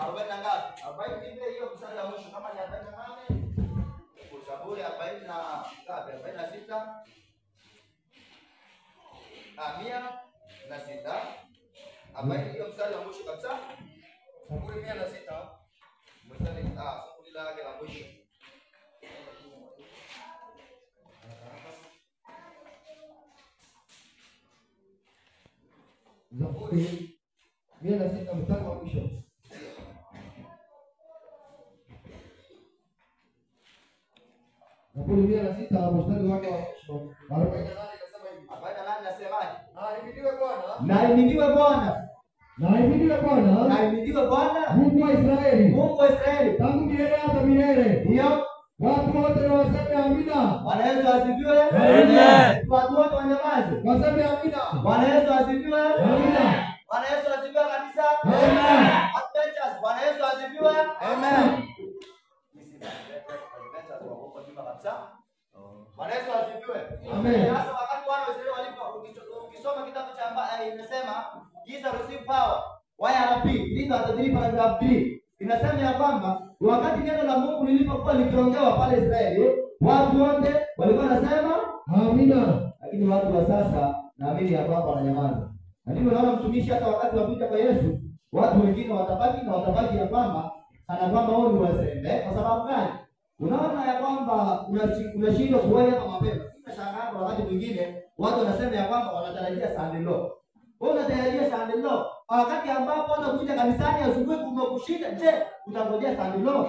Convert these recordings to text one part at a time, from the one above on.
40 na ngapi? 40 ndio hiyo mstari wa mwisho kama ni 48. Zaburi 40 na ngapi? 46. 106. 40 hiyo mstari wa mwisho kabisa. Zaburi 106. Mstari fungu lake la mwisho. Zaburi 106 mstari wa mwisho. Zaburi 106 mstari wake wa mwisho. 48 nasema hivi. 48 nasemaje? Ahimidiwe Bwana. Na ahimidiwe Bwana. Na ahimidiwe Bwana. Na ahimidiwe Bwana. Mungu wa Israeli. Mungu wa Israeli. Tangu milele hata milele. Ndio. Watu wote na waseme amina. Bwana Yesu asifiwe. Amen. Watu wote wanyamaze. Waseme amina. Bwana Yesu asifiwe. Amina. Bwana Yesu asifiwe kabisa. Amen. Adventures, Bwana Yesu asifiwe. Amen. Bwana Yesu asifiwe. Amen. Sasa wakati wana wa Israeli walipo ukisoma kitabu cha inasema Jesus receive power. YRP 3 paragraph 3 inasema ya kwamba wakati neno la Mungu lilipokuwa likiongewa pale Israeli, watu wote walikuwa wanasema amina. Lakini watu wa sasa naamini ya kwamba wananyamaza. Na ndivyo naona mtumishi hata wakati wa kuja kwa Yesu, watu wengine watabaki ya kwamba kana kwamba wao ni wazembe. Kwa sababu gani? Unaona ya kwamba unashindwa kuwahi hapa mapema. Sasa wakati mwingine watu wanasema ya kwamba wanatarajia Sunday law. Wewe unatarajia Sunday law wakati ambapo unakuja kanisani asubuhi kumekushinda. Je, utangojea Sunday law?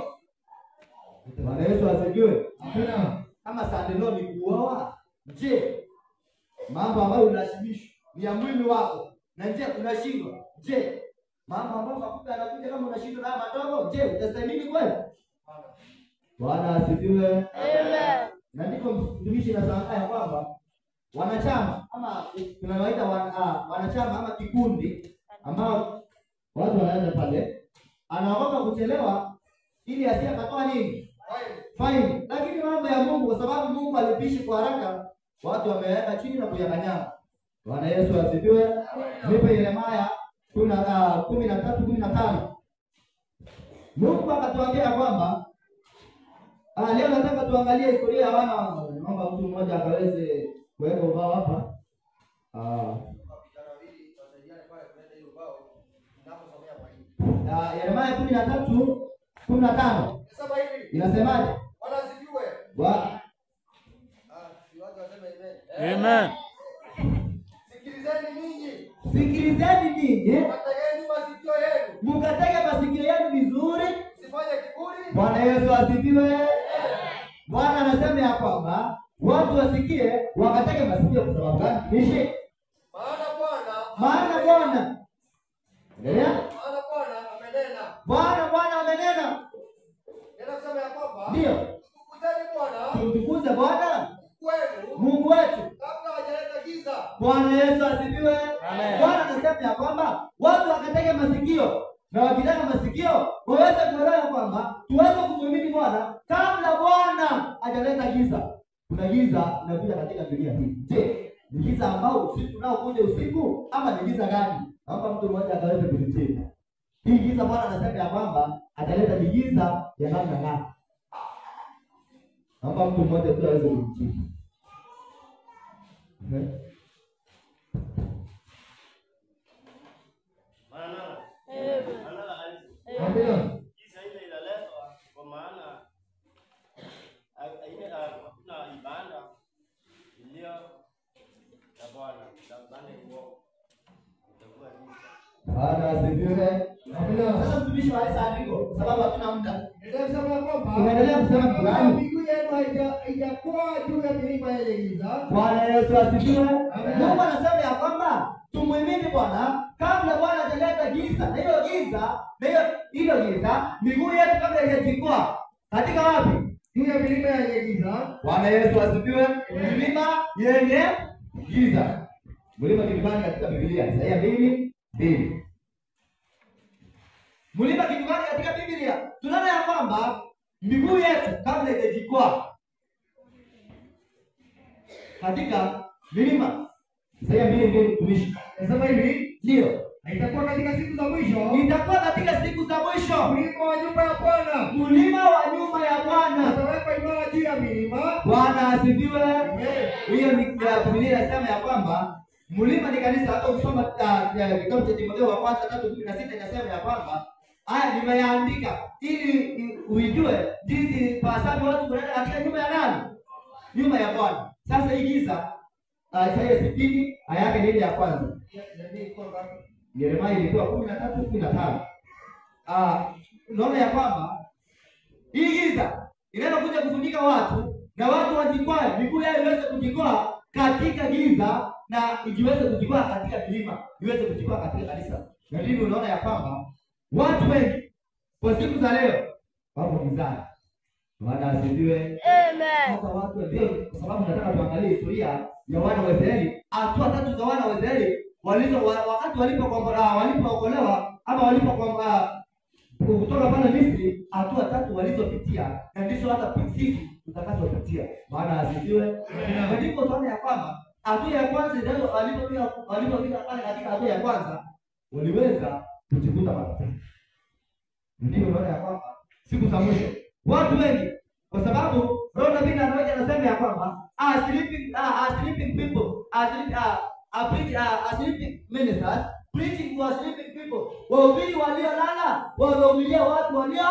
Bwana Yesu asifiwe. Amina. Kama Sunday law ni kuoa, je, mambo ambayo unashimishwa ni ya mwili wako na je unashindwa? Je, mambo ambayo mafuta yanakuja kama unashindwa na madogo, je, utastahili kweli? Bwana asifiwe. Amen. Na ndiko mtumishi na sanga ya kwamba wanachama ama tunawaita wanachama ama kikundi ambao watu wanaenda pale, anaogopa kuchelewa ili asiyakatoa nini? Fine. Lakini mambo ya Mungu, kwa sababu Mungu alipishi kwa haraka, watu wameweka chini na kuyakanyanga. Bwana Yesu asifiwe. Nipe Yeremia 13:15. Mungu akatuambia kwamba leo nataka tuangalie historia ya wana. Naomba mtu mmoja akaweze kuweka ubao hapa. Yeremia 13:15. Sema hivi. Inasemaje? Bwana asifiwe. Bwana. Watu waseme Amen. Sikilizeni ninyi. Sikilizeni ninyi. Mkategeni masikio yenu. Mkatege masikio yenu vizuri. Sifanye kiburi. Bwana Yesu asifiwe. Bwana anasema ya kwamba watu wasikie, wakatege masikio. Kwa sababu gani? Nishi. Maana Bwana. Endelea. Maana Bwana amenena. Bwana amenena. Nenda kusema ya kwamba Ndio. Tukuzeni Bwana. Tumtukuze Bwana Kwenu. Mungu wetu. Kabla hajaleta giza. Bwana Yesu asifiwe. Amen. Bwana anasema ya kwamba watu wakatege masikio, na wakitega masikio waweze kuelewa kwamba tuweze kumwamini Bwana kabla Bwana hajaleta giza. Kuna giza inakuja katika dunia hii. Je, ni giza ambao usiku nao kuja usiku ama ni giza gani? Naomba mtu mmoja akaweze kunicheka. Hii giza Bwana anasema ya kwamba ataleta ni giza ya namna gani? Naomba mtu mmoja tu aweze kunicheka. Amina. Giza ile inaletwa kwa maana hakuna ibada iliyo ya Bwana. Ibada hiyo itakuwa giza. Bwana asifiwe. Amina. Sasa mtumishi wa Yesu andiko sababu hatuna muda. Nenda kusema ya kwamba Tunaendelea kusema Qur'ani. miguu yenu haijakuwa juu ya milima yenye giza. Bwana Yesu asifiwe. Amen. Mungu anasema ya kwamba tumwamini Bwana kabla Bwana hajaleta giza. Na hiyo giza miguu yetu kabla haijajikwaa katika wapi? Juu ya milima yenye giza. Bwana Yesu asifiwe. Milima yenye giza. Mlima kilimani katika Biblia. Isaia 2:2. Mlima kilimani katika Biblia. Tunaona ya kwamba miguu yetu kabla haijajikwaa katika milima. Isaia 2:2 mtumishi. Nasema hivi, Ndio. itakuwa katika siku za mwisho. Itakuwa katika siku za mwisho. mlima wa nyumba ya Bwana. Mlima wa nyumba ya Bwana Atawekwa imara juu ya milima. Bwana asifiwe. Amen. Hiyo ni Biblia inasema ya kwamba mlima ni kanisa. Hata ukisoma kitabu cha Timotheo wa kwanza 3:16 inasema ya kwamba haya nimeyaandika ili uijue jinsi pasavyo watu kuenda katika nyumba ya nani? Nyumba ya Bwana. Sasa hii giza Isaya 60 aya yake ni ile ya kwanza. Yeremia ilikuwa 13:15. Unaona ya kwamba hii giza inaenda kuja kufunika watu na watu wajikwae, miguu yao iweze kujikwaa katika giza na ijiweze kujikwaa katika milima, iweze kujikwaa katika kanisa. Na hivi unaona ya kwamba watu wengi kwa siku za leo wapo gizani. Bwana asifiwe. Amen. Hata watu ndio kwa sababu nataka tuangalie historia ya wana wa Israeli, hatua 3 za wana wa Israeli wakati walipookolewa ama walipokutoka pale Misri, hatua 3 walizopitia, na ndizo hata sisi tutakazopitia. Bwana asifiwe. Na ndipo tunaona ya kwamba hatua ya kwanza ndio walipofika pale katika hatua ya kwanza waliweza kujikuta matatani. Ndio unaona ya kwamba siku za mwisho watu wengi, kwa sababu Roho nabii anasema ya kwamba sleeping people, sleeping ministers preaching to sleeping people. Wahubiri waliolala wanahubiria watu walio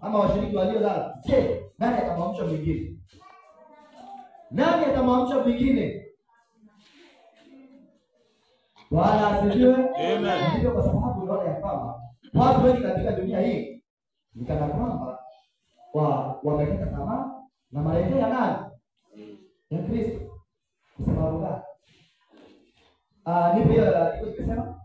ama washiriki waliolala. Je, nani atamwamsha mwingine? Nani atamwamsha mwingine? Bwana asifiwe. Amen. Ndio kwa sababu unaona ya kwamba watu wengi katika dunia hii ni kana kwamba wamekata tamaa na marejeo ya nani? Ya Kristo. Kwa sababu gani? Nipo hiyo nimesema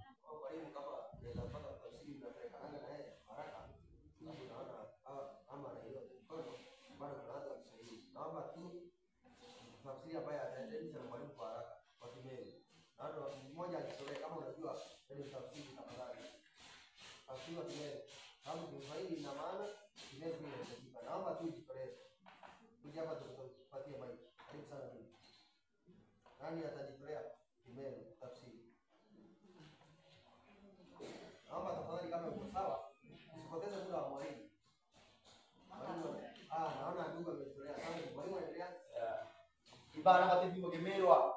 nani atajitolea kimelo tafsiri? Naomba tafadhali, kama uko sawa, usipoteze muda wa mwalimu. Naona ndugu amejitolea sana. Mwalimu anaendelea. ibana bate vivo gemerwa.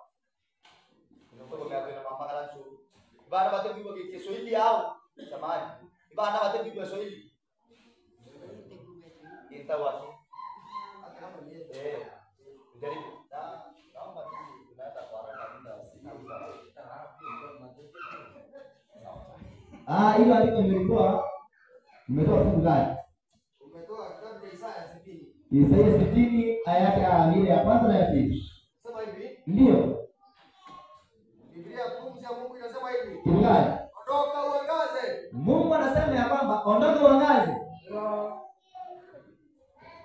Ndio kwa na mama kalanso. Ibana bate vivo ke Kiswahili au samani. Ibana bate vivo Kiswahili. Inta watu. Hata kama ni Dari hilo andiko nilikuwa nimetoa fungu gani? umetoa kitabu cha Isaya 60. Isaya 60 aya yake ile ya kwanza na ya pili. Sema hivi. Ndio. Biblia pumzi ya Mungu inasema hivi. Kilingani. Ondoka uangaze. Mungu anasema ya kwamba ondoka uangaze.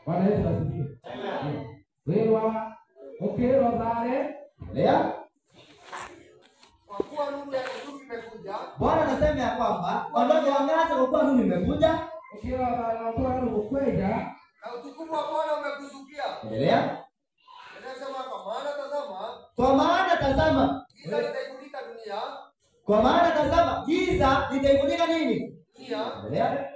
Bwana Yesu asifiwe. Wewe ukero dale. Lea. Kwa kuwa nuru ya Mungu imekuja. Bwana anasema ya kwamba ondoka uangaze kwa kuwa nuru imekuja. Ukero dale na kwa nuru kuja. Na utukufu wa Bwana umekuzukia. Endelea. Anasema kwa maana tazama giza litaifunika dunia. Kwa maana tazama giza litaifunika nini? Dunia. Endelea.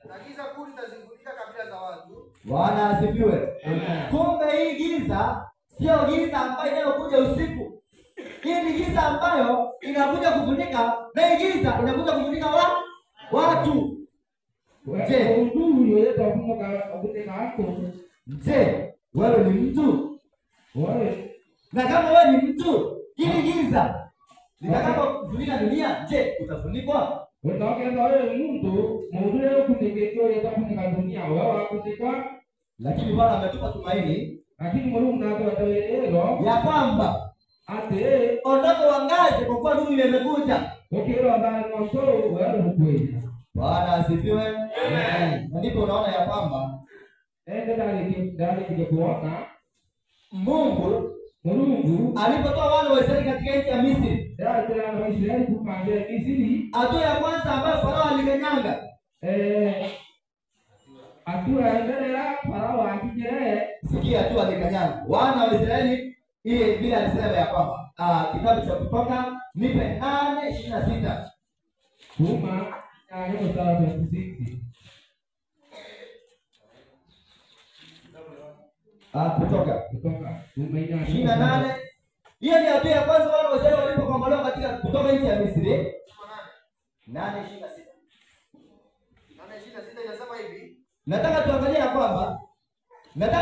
Na giza kuu litazifunika kabila za watu. Bwana asifiwe. Kumbe hii giza sio giza ambayo inayokuja usiku. Hii ni giza ambayo inakuja kufunika, na hii giza inakuja kufunika watu. Je, wewe ni mtu? Na kama wewe ni mtu, hili giza litakapofunika dunia, je, utafunikwa? Lakini Bwana ametupa tumaini ya kwamba ondoka uangaze kwa kuwa nuru imekuja. Bwana asifiwe. Ndipo unaona ya kwamba Mungu alipotoa wana wa Israeli katika nchi ya Misri, hatua ya kwanza ambayo Farao alikanyanga, sikia hatua alikanyanga wana wa Israeli ile bila alisema ya kwamba kitabu cha Kutoka nipe 8:26. Kuma neno sala 26. Kutoka 28. Hiyo ni hatua ya kwanza wana wa Israeli walipokombolewa katika kutoka nchi ya Misri. 8:26. 8:26 inasema hivi. Nataka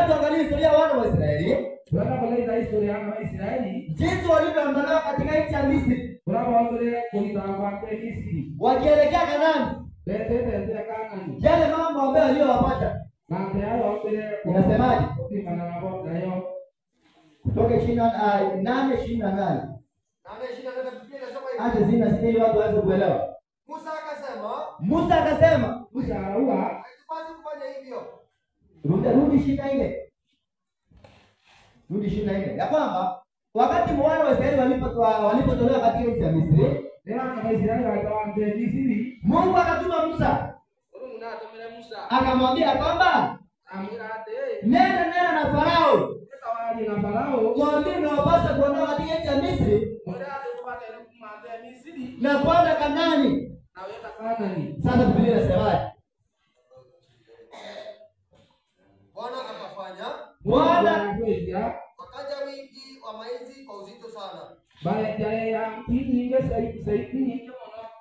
tuangalie historia wana wa Israeli. Tunaangalia historia ya Israeli. Jinsi walivyoondolewa katika nchi ya Misri. Tunapoangalia kulitangwa Misri. Wakielekea Kanaani. Tete Kanaani. Yale mambo ambayo aliyowapata. Na tayari inasemaje? Kutoka 8:28. 8:28 Biblia inasema hivi. Acha zina sisi ili watu waweze kuelewa. Musa akasema, haitupasi kufanya hivyo. Rudi 24. Ya kwamba wakati wana wa Israeli walipotolewa katika nchi ya Misri, Mungu akatuma Musa. Akamwambia kwamba nenda na Farao. Mwambie nawapasa kuondoka katika nchi ya Misri na kwenda Kanaani. Sasa Biblia inasemaje? Bwana akafanya. Wakaja wingi wa mainzi kwa uzito sana.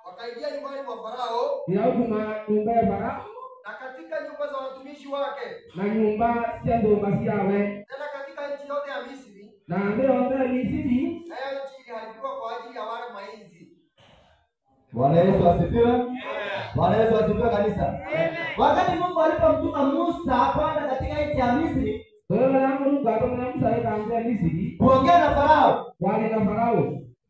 Wakaingia nyumbani mwa Farao. Na katika nyumba za watumishi wake. Tena katika nchi yote ya Misri. Nayo nchi iliharibiwa kwa ajili ya wale mainzi. Bwana Yesu asifiwe. Bwana Yesu asifiwe kanisa. Wakati Mungu alipomtuma Musa kwenda katika nchi ya Misri, kuongea na Farao.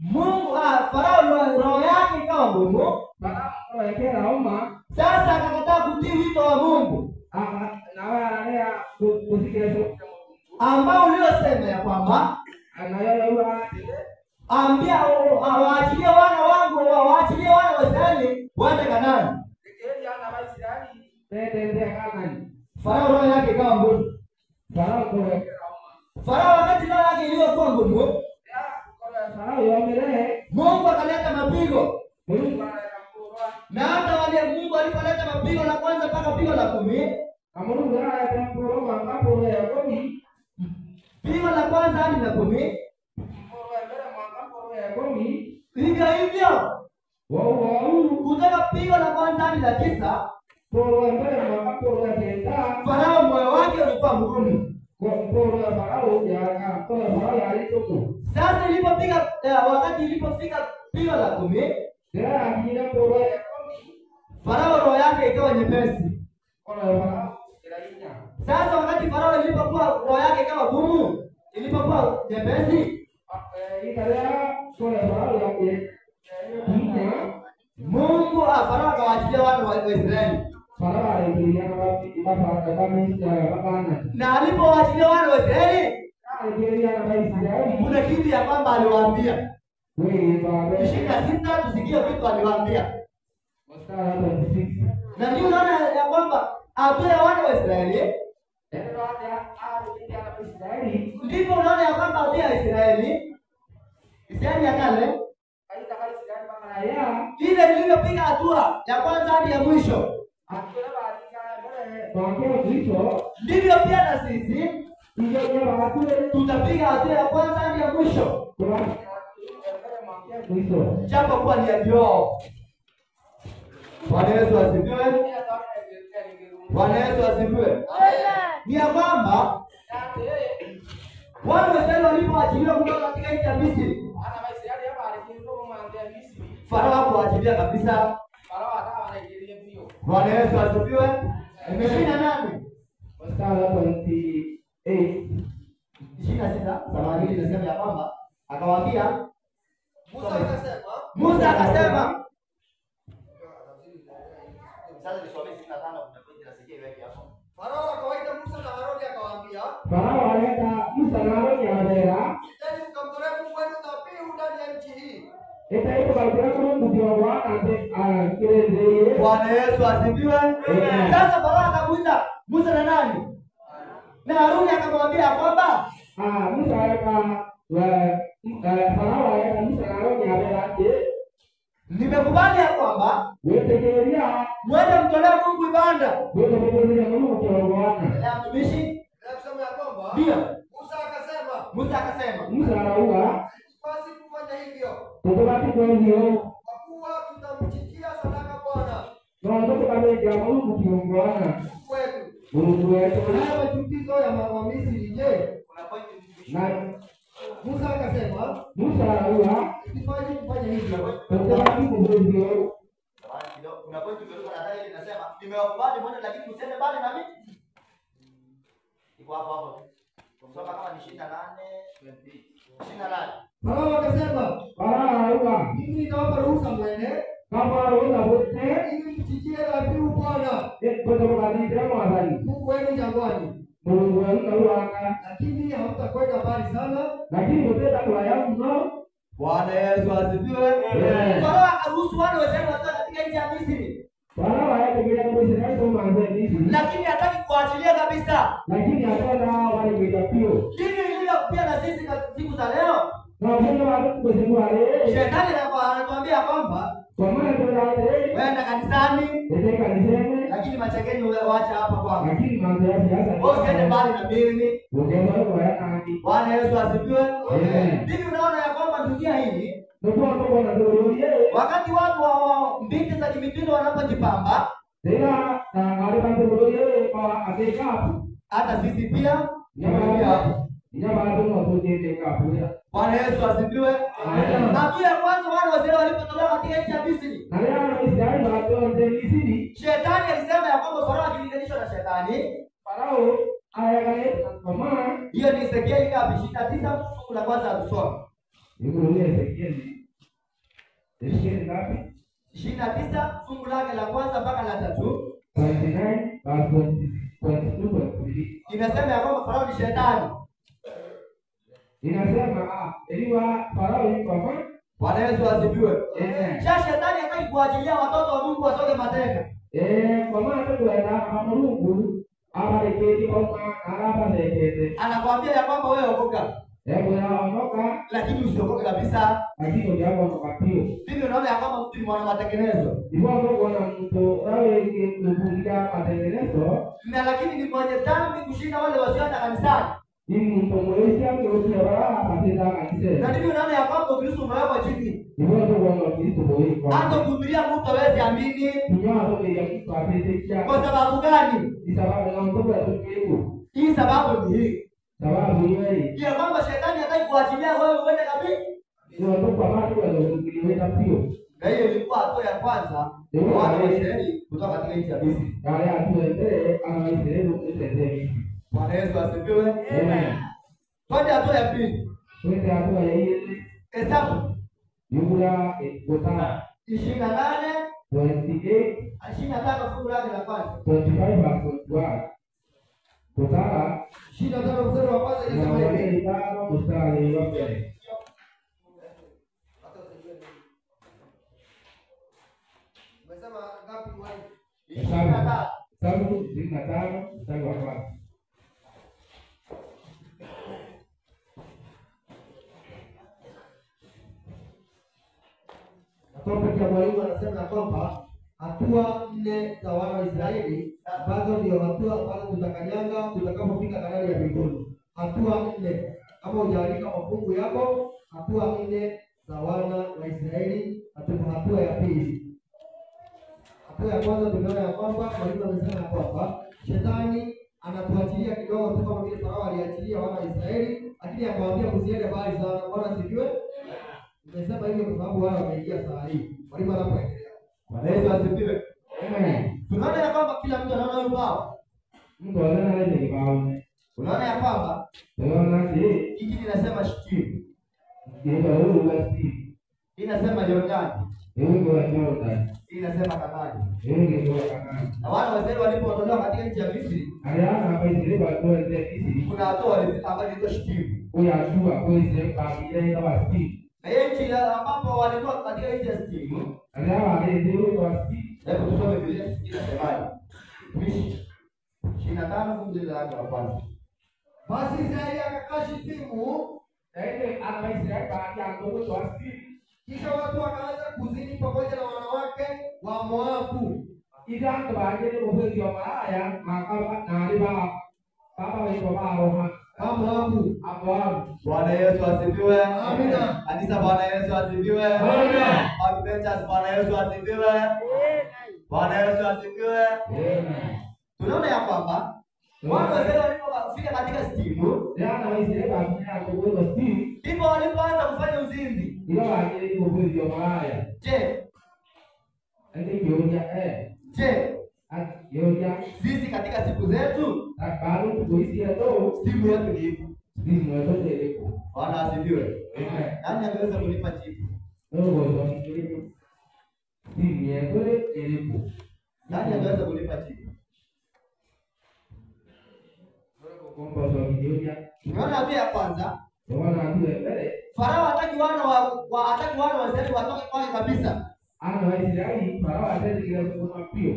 Mungu Farao roho yake ikawa ngumu. Sasa akakataa kutii wito wa Mungu. Ambao uliosema ya kwamba ambia waachilie wana wangu, waachilie wana wa Israeli waende Kanaani. Farao roho yake ikawa ngumu. Farao wakati roho yake iliyokuwa ngumu, Mungu akaleta mapigo. Na hata wale Mungu alipoleta mapigo la kwanza mpaka pigo la 10. Pigo la kwanza hadi la 10. Hivyo. Kutoka pigo la kwanza hadi la 9. Farao moyo wake ulikuwa mgumu. Sasa wakati ilipofika pigo la 10, Farao roho yake ikawa nyepesi. Sasa wakati Farao ilipokuwa roho yake ikawa gumu, ilipokuwa nyepesi, Mungu Farao akawaachilia wana wa Israeli. Na alipowaachilia wana wa Israeli, kuna kitu ya kwamba aliwaambia. 26 tusikie vitu aliwaambia. Na ndio unaona ya kwamba hatua ya wana wa Israeli, ndipo unaona ya kwamba hatua ya Israeli ya kale ile iliyopiga hatua ya kwanza hadi ya mwisho, ndivyo pia na sisi tutapiga hatua ya kwanza hadi ya mwisho, japo kuwa ni ya kiroho. Bwana Yesu asifiwe. Bwana Yesu asifiwe. Ni ya kwamba watu wa Israeli walipoachiliwa kutoka katika nchi ya Misri, Farao hakuachilia kabisa. Bwana Yesu asifiwe. 28. 26 samahani, inasema ya kwamba akawaambia Musa akasema sasa nisome 25 kutakuja nasikia iweke hapo. Farao akawaita Musa na Haruni akawaambia. Farao aleta Musa na Haruni akawaambia, "Teni mkamtolee Mungu wenu dhabihu ndani ya nchi hii." Bwana Yesu asifiwe. Sasa Farao akamuita Musa na nani? Na Haruni akamwambia kwamba Musa Farao akanisa Aroni aberake nimekubali ya kwamba wetegeria mwende mtolee Mungu ibada. wetegeria Mungu kiongwana Endelea mtumishi. Kusema ya kwamba Ndio. Musa akasema Musa araua basi kufanya hivyo tutobati kwa hiyo kwa kuwa tutamchikia sadaka Bwana na watoto kameja Mungu kiongwana kwetu. Mungu wetu Haya machukizo ya Misri, je, Kuna point mtumishi. na Musa akasema Musa araua usifanye kufanya hivyo. tutobati kwa hiyo Jamani kidogo. Kuna point tulikuwa nadai inasema nimewakubali mwende lakini msiende mbali na mimi. Iko hapo hapo. Kusoma kama ni 28. Farao akasema Farao araua mimi nitawapa ruhusa mwende kama araua wote ili mchikie dhabihu Bwana tutobati kwa madhani Mungu wenu jangwani, Mungu wetu aka lakini hamtakwenda mbali sana. lakini utenda kwa yangu no Bwana Yesu asifiwe. Amen. Farao akaruhusu wana wa Israeli watoke katika nchi ya Misri, Farao ayategemea kwa Israeli kama mwanzo lakini hataki kuachilia kabisa. lakini atenda wale kuitapio Hivi ilivyo pia na sisi katika siku za leo. na wafanya watu kusema wale Shetani anatuambia kwamba kwa maana tunataka waenda kanisani ndio niseme lakini machengeni waacha hapa kwako. lakini mambo ya siasa Wewe usiende mbali na mimi. ndio kwa yana Bwana Yesu asifiwe. Amen. Hivi unaona ya kwamba dunia hii ndio kwa ndio yeye wakati watu wa mbinti za kimitindo wanapojipamba, tena alikuwa ndio yeye kwa atekapo hata sisi pia nyama ndio watu ndio kapo Bwana Yesu asifiwe. Amen. Na pia kwanza wana wa Israeli walipotolewa katika nchi ya Misri, na leo Israeli watu ndio Misri Shetani alisema ya kwamba Farao akilinganishwa na Shetani. Farao ayagaye kama Hiyo ni Ezekieli ngapi? 29 fungu la kwanza tusome. yuko ni Ezekieli ngapi 29 fungu lake la kwanza mpaka la 3. 29 verse 22 Inasema ya kwamba Farao ni Shetani. inasema eliwa Farao yuko hapa. Bwana Yesu asifiwe. Amen. Sasa Shetani hataki kuachilia watoto wa Mungu watoke mateka. Kwa maana tunaenda kama Mungu abariki kwa araba zekete. Anakuambia ya kwamba wewe okoka, Bwana ondoka lakini usiokoke kabisa. lakini ndio wakapio. Hivi unaona ya kwamba mtu ni mwana matengenezo. Ndipo kwa mtu awe kubuga matengenezo Na lakini ni mwenye dhambi kushinda wale wasioenda kanisani. ni mtu mweusi ameusiwa atenda kanisa. Na hivi unaona ya kwamba Kristo umewekwa chini. Ndipo kwa Kristo kwa Hata kuhubiria mtu hawezi amini. kinyoa ndio ya kitu apete Kwa sababu gani? ni sababu na mtu wa tukio. Hii sababu ni hii. Sababu hiyo Ya kwamba Shetani hataki kuachilia wewe uende kabisa. ndio kwa watu walioweza pio. Na hiyo ilikuwa hatua ya kwanza kwa wana wa Israeli kutoka katika nchi ya Misri. Kale atuende ana Israeli kutendea. Bwana Yesu asifiwe. Amen. Twende hatua ya pili. Kwenda hatua ya ile Hesabu Yuda kutana 28 28 25 fungu lake la kwanza. 25 verse 1. Kutana 25 mstari wa kwanza inasema na hivi. wale mstari wa mbele. Umesema ngapi mwalimu? 25. Sababu 25 mstari wa kwanza. Topic ya mwalimu anasema kwamba hatua 4 za wana wa Israeli ambazo ndio hatua ambazo tutakanyanga tutakapofika Kanaani ya mbinguni. Hatua 4. Kama hujaandika mafungu yako, hatua 4 za wana wa Israeli, hatua ya pili. Hatua ya kwanza tumeona ya kwamba mwalimu amesema ya kwamba Shetani anatuachilia kidogo tu kama vile Farao aliachilia wana wa Israeli, lakini akamwambia msiende mbali sana. Bwana sijue. Nimesema hivyo kwa sababu wao wameingia saa hii. Mwalimu anapoendelea. Bwana Yesu asifiwe. Amen. Tunaona ya kwamba kila mtu anaona huyu baba. Mtu anaona ile kibao. Unaona ya kwamba Tunaona hiki kinasema Shitimu. ndio huyu basi. Hii inasema Yordani. Mungu wa Jordan. Hii inasema Kanaani. Mungu wa Kanaani. Na wana wa Israeli walipoondolewa katika nchi ya Misri, Aliana hapa Israeli watu wa Misri. kuna hatua walifika ambayo inaitwa Shitimu. Uyajua kwa Israeli kabila ile wasi. Na hiyo nchi ambapo walikuwa katika nchi ya Shitimu. Aliana ile wasi. Hebu tusome Biblia inasemaje. Mishi 25 fungu la kwanza. Basi Israeli akakaa Shitimu ana Israeli baada ya ndogo wa Steve. Kisha watu wakaanza kuzini pamoja na wanawake wa Moabu. Ida baada ya mfezi wa Malaya makaba na aliba baba wetu wa Roha. Moabu. Bwana Yesu asifiwe. Amina. Kanisa Bwana Yesu asifiwe. Amina. Adventures Bwana Yesu asifiwe. Bwana Yesu asifiwe. Amen. Tunaona ya kwamba watu wazee walipofika katika stimu, Jana Waisraeli baada ndogo wa Steve. ndipo walipoanza kufanya uzinzi. Ila baada ya mfezi wa Malaya. Je, Yoja sisi katika siku zetu baru kuisi ado stimu yetu ni ipi? stimu ado teleko. Bwana asifiwe. Amen. Nani angeweza kunipa jibu? Ndogo ni teleko. Stimu ado teleko. Nani angeweza kunipa jibu? Ndogo kompa so yoja. Tunaona pia kwanza Wana ndio mbele. Farao hataki wana wa Israeli watoke kwake kabisa. Ana Waisraeli Farao atendekeza kwa pio.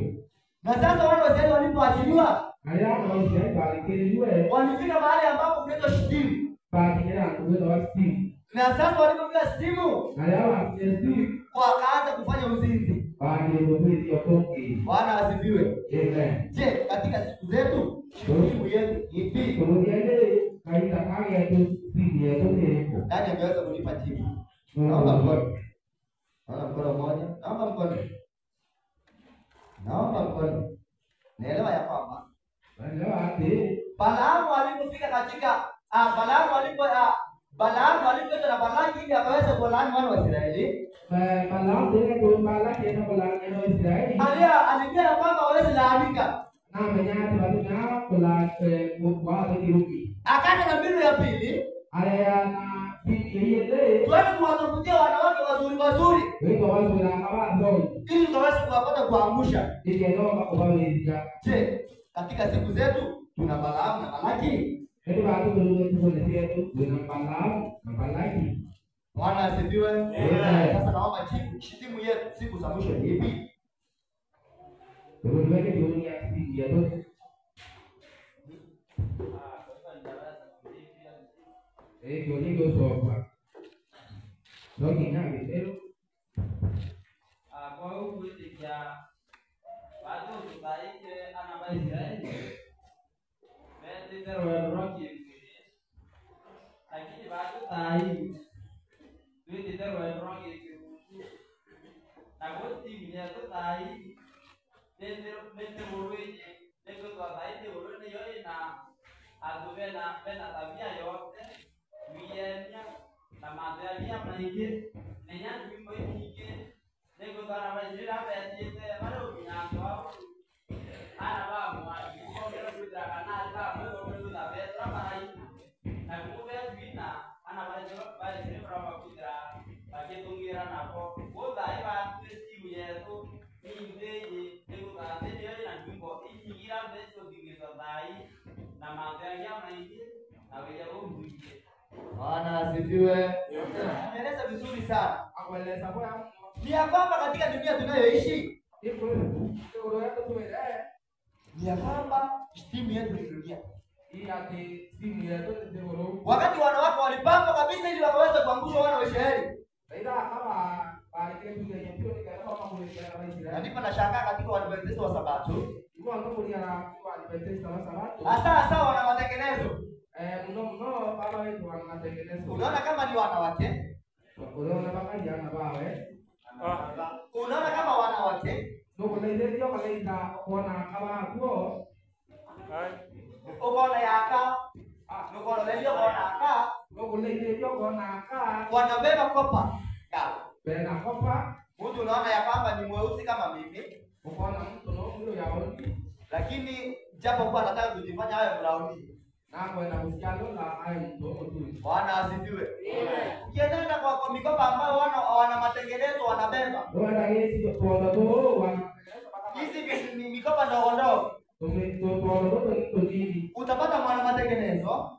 Na sasa wana wa Israeli walipoachiliwa, Aliana Waisraeli balikeliwe walifika mahali ambapo kunaitwa Shitimu. bakinyana kuweza wasti. Na sasa walipofika Shitimu, Aliana Steve wakaanza kufanya uzinzi. baada ya mfezi wa Konki. Bwana asifiwe. Amen. Je, katika siku zetu Shitimu yetu ipi? Kurudiane kaita kage ya tu stimu ado teleko. Nani angeweza kunipa jibu? Naomba mkono. Naomba mkono mmoja. Naomba mkono. Naomba mkono. Naelewa ya kwamba Balaamu alipofika katika Balaamu alipoitwa na Balaki ili akaweza kuwalaani wana wa Israeli. Balaamu dia kumbala kena balaamu wana Israeli. Alijua ya kwamba hawezi laanika. Na menyati batuna kula kwa diruki. Akaja na mbinu ya pili. Aya na yeye Tuende kuwatafutia wanawake wazuri wazuri wewe wazo na kama ndo ili tukaweze kuwapata kuangusha. ikienda kwa baba. Je, katika siku zetu tuna Balaamu na Balaki? Ndio watu ndio tu kuna Balaamu na Balaki. Bwana asifiwe. Amen. Sasa naomba jibu, shitimu yetu siku za mwisho ni ipi? Ndio weke dunia ya yote. Ndio sopa. Ndio kinyaga pero kwa hiyo kuitikia watu tusaidie ana Israeli ndio roki lakini watu tai ndio roki na wote mwenye tai ndio mwenye ndio tusaidie wewe yeye na aduvena pena tabia yote mienya na madhania maingi nenya wimbo nyingi ndio sana Waisraeli hapa yatiete bado kinyango ana baba mwaki kwa ndio kuja kana hata wewe ndio na Petro marai na kumbe vina ana Waisraeli kama kudra bakitungira napo boda iba siku yetu ndio ndio kwa ndio na wimbo ingira ndio dingiza dai na madhania maingi na wewe mbuje. Bwana asifiwe. Ameeleza vizuri sana. akueleza kwa Ni ya kwamba katika dunia tunayoishi ipo ndio yako tumeelewa. ni ya kwamba shitimu yetu ni dunia. Hii ati simu ya yote ndio Wakati wanawake walipangwa kabisa ili wakaweze kuangusha wana wa Israeli. Ida kama balikele kwenye mpio ni kama kuelekea na Na Israeli. ndipo nashangaa katika Waadventista wa Sabato. Iko ndo kulia na kwa Adventista wa Sabato. Hasa wana matengenezo. Mno baba wetu wanatengeneza. Unaona kama ni wanawake? Unaona baba jana bawe. Unaona kama wanawake? Ndio ndio kaleita kuona kama kuo. Unaona yaka? Unaona leo wanaka Ndio kuona ka wanabeba kopa. Ya. bena kopa. Mtu unaona ya kwamba ni mweusi kama mimi, Unaona mtu ndio yaoni. lakini japo kwa anataka kujifanya awe Mlauni. Na kwenda kusialo la ayo mtu tu. Bwana asifiwe. Ukienda kwa mikopa ambayo wana matengenezo wanabeba. Ndio Yesu kwa ndo wana Hizi ni mikopa ndogo ndogo. Utapata mwana matengenezo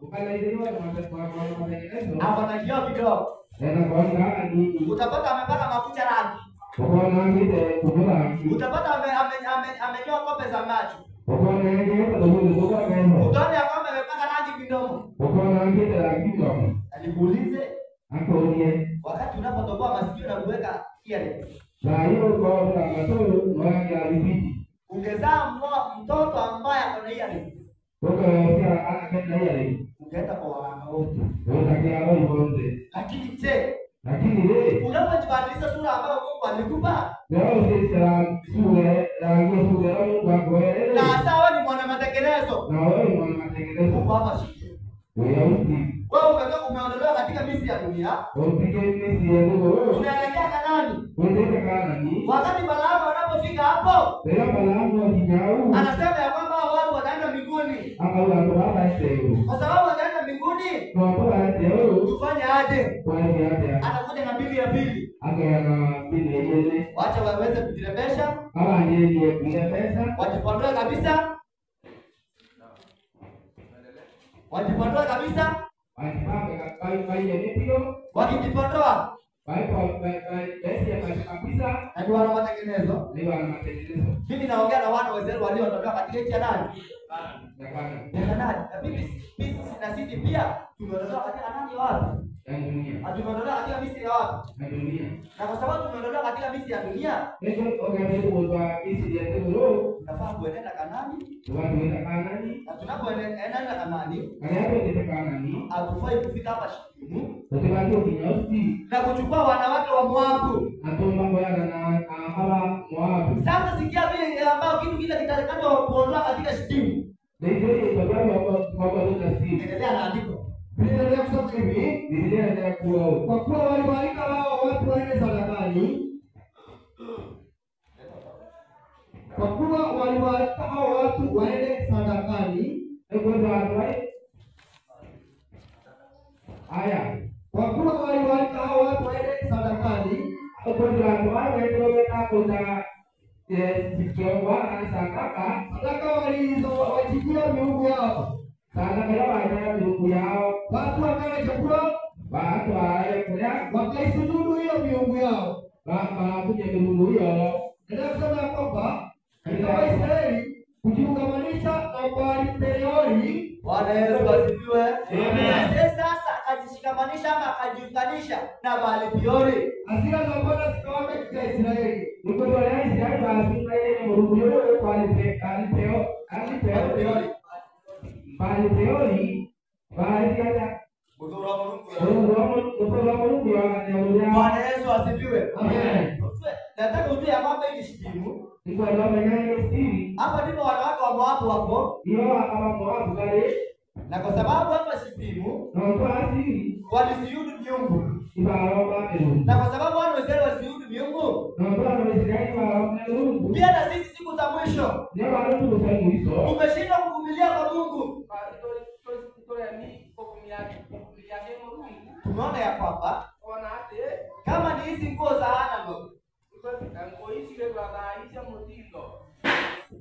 hapa na kioo kidogo. Utapata amepaka makucha rangi. Utapata amenyoa kope za macho. Utaona ya kwamba amepaka rangi midomo. Nikuulize, Akonie. wakati unapotoboa masikio na kuweka earrings, Na hiyo kwa matoro mwanga ya bibidi. ungezaa mtoto ambaye ako na earrings, Kwa pia akakenda yale. ungeenda kwa waganga wote. Utakia roho wote. Lakini je, Lakini leo unapojibadilisha sura ambayo Mungu alikupa, leo sisi sura rangi sura kwa kweli. na hasa wewe ni mwana matengenezo, Na wewe ni mwana matengenezo. Mungu hapa shiki. Wewe uti. Wewe umeondolewa katika misi ya dunia, Upige misi ya Mungu. unaelekea Kanaani. Wewe kana ni. Wakati Balaamu anapofika hapo, Leo Balaamu akijao. anasema ya kwamba hao watu wataenda mbinguni. Ama watu hapa sio. Kwa sababu wataenda mbinguni, Kwa hapa sio. tufanye aje? Kwa hiyo hapa. Anakuja na Biblia ya pili. Akaana bili yeye. Wacha waweze kujirembesha, Kama yeye kuna pesa. wajipondoe kabisa. Wajipondoe kabisa. Wanapanga kwa yeye ndio. Wakijipondoa, kabisa na ndio wana matengenezo. ni wana matengenezo Mimi naongea na wana wa Israeli walioondolewa katika nchi ya nani? ya Bwana Ya Kanaani. Na sisi na sisi pia tumeondolewa katika nani wapi? ya dunia Tumeondolewa katika Misri ya wapi? na dunia. Na kwa sababu tumeondolewa katika Misri ya dunia, Ndio organizo kwa hizi ya tendo tunafaa kuenenda Kanaani. watu wenda Kanaani Na tunapoenenda Kanaani, kana hapo ni Kanaani hatufai kufika hapa Shitimu wote watu kinyosti na kuchukua wanawake wa Moabu. atomba kwa na hapa Moabu. Sasa sikia vile ambao kitu kile kitakatwa kuondoa katika Shitimu. Ndio kwa tutasi Endelea na andiko. Endelea kusoma hivi. Biblia inataka kuwa Kwa kuwa waliwaalika hao watu waende sadakani. Kwa kuwa waliwaalika hao watu waende sadakani. ndio watu haya Kwa kuwa waliwaalika hao watu waende sadakani. ndio watu ndio watakuta sikiowa anasaka Sadaka walizowajibia miungu yao. sana kila wanya miungu yao Watu wakala chakula watu wale wakaisujudu hiyo miungu yao. kama kuja miungu hiyo Ndio kusema kwamba katika Waisraeli kujiungamanisha na Baali Peori. Bwana Yesu asifiwe. Amen. Sasa akajishikamanisha ama akajiunganisha na Baali Peori. Hasira za Bwana zikawaka katika Israeli. niko wale Israeli basi ile miungu hiyo kwa alipeo bali teori bali ya Bwana Yesu asifiwe. Amen. Nataka ujue ya kwamba hii ni Shitimu. niko ndio mwenyewe siri Hapa ndipo wanawake wa Moabu wako. hiyo kama Moabu kale Na kwa sababu hapa Shitimu na kwa asili walisujudu miungu. ibaroba elu Na kwa sababu wana Israeli walisujudu miungu, na kwa Israeli wa Mungu pia na sisi siku za mwisho ndio wale tu kwa mwisho tumeshindwa kuvumilia kwa Mungu. Tumeona ya kwamba kama ni hizi nguo za Hana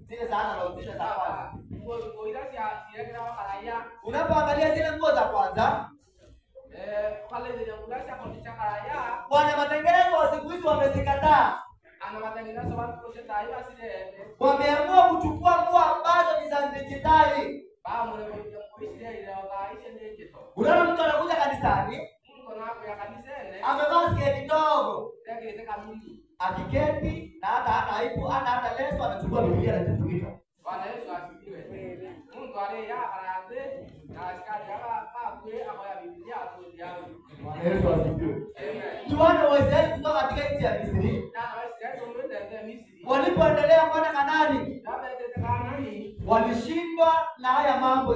zile za Hana zile za kwanza, unapoangalia zile nguo za kwanza, wana matengenezo wa siku hizi wamezikataa. Wameamua kuchukua nguo ambazo ni za dijitali. Unaona mtu anakuja kanisani amevaa sketi ndogo, akiketi na hata aibu hata leso, anachukua Biblia anajifunika. Bwana Yesu asifiwe. Mungu aliye na askari hapa kwa Biblia atuliao. Bwana Yesu asifiwe. Amen. Tuone Waisraeli kutoka katika nchi ya Misri Na Waisraeli wanaenda Misri. walipoendelea kwenda Kanaani, Labda Kanaani walishindwa na haya mambo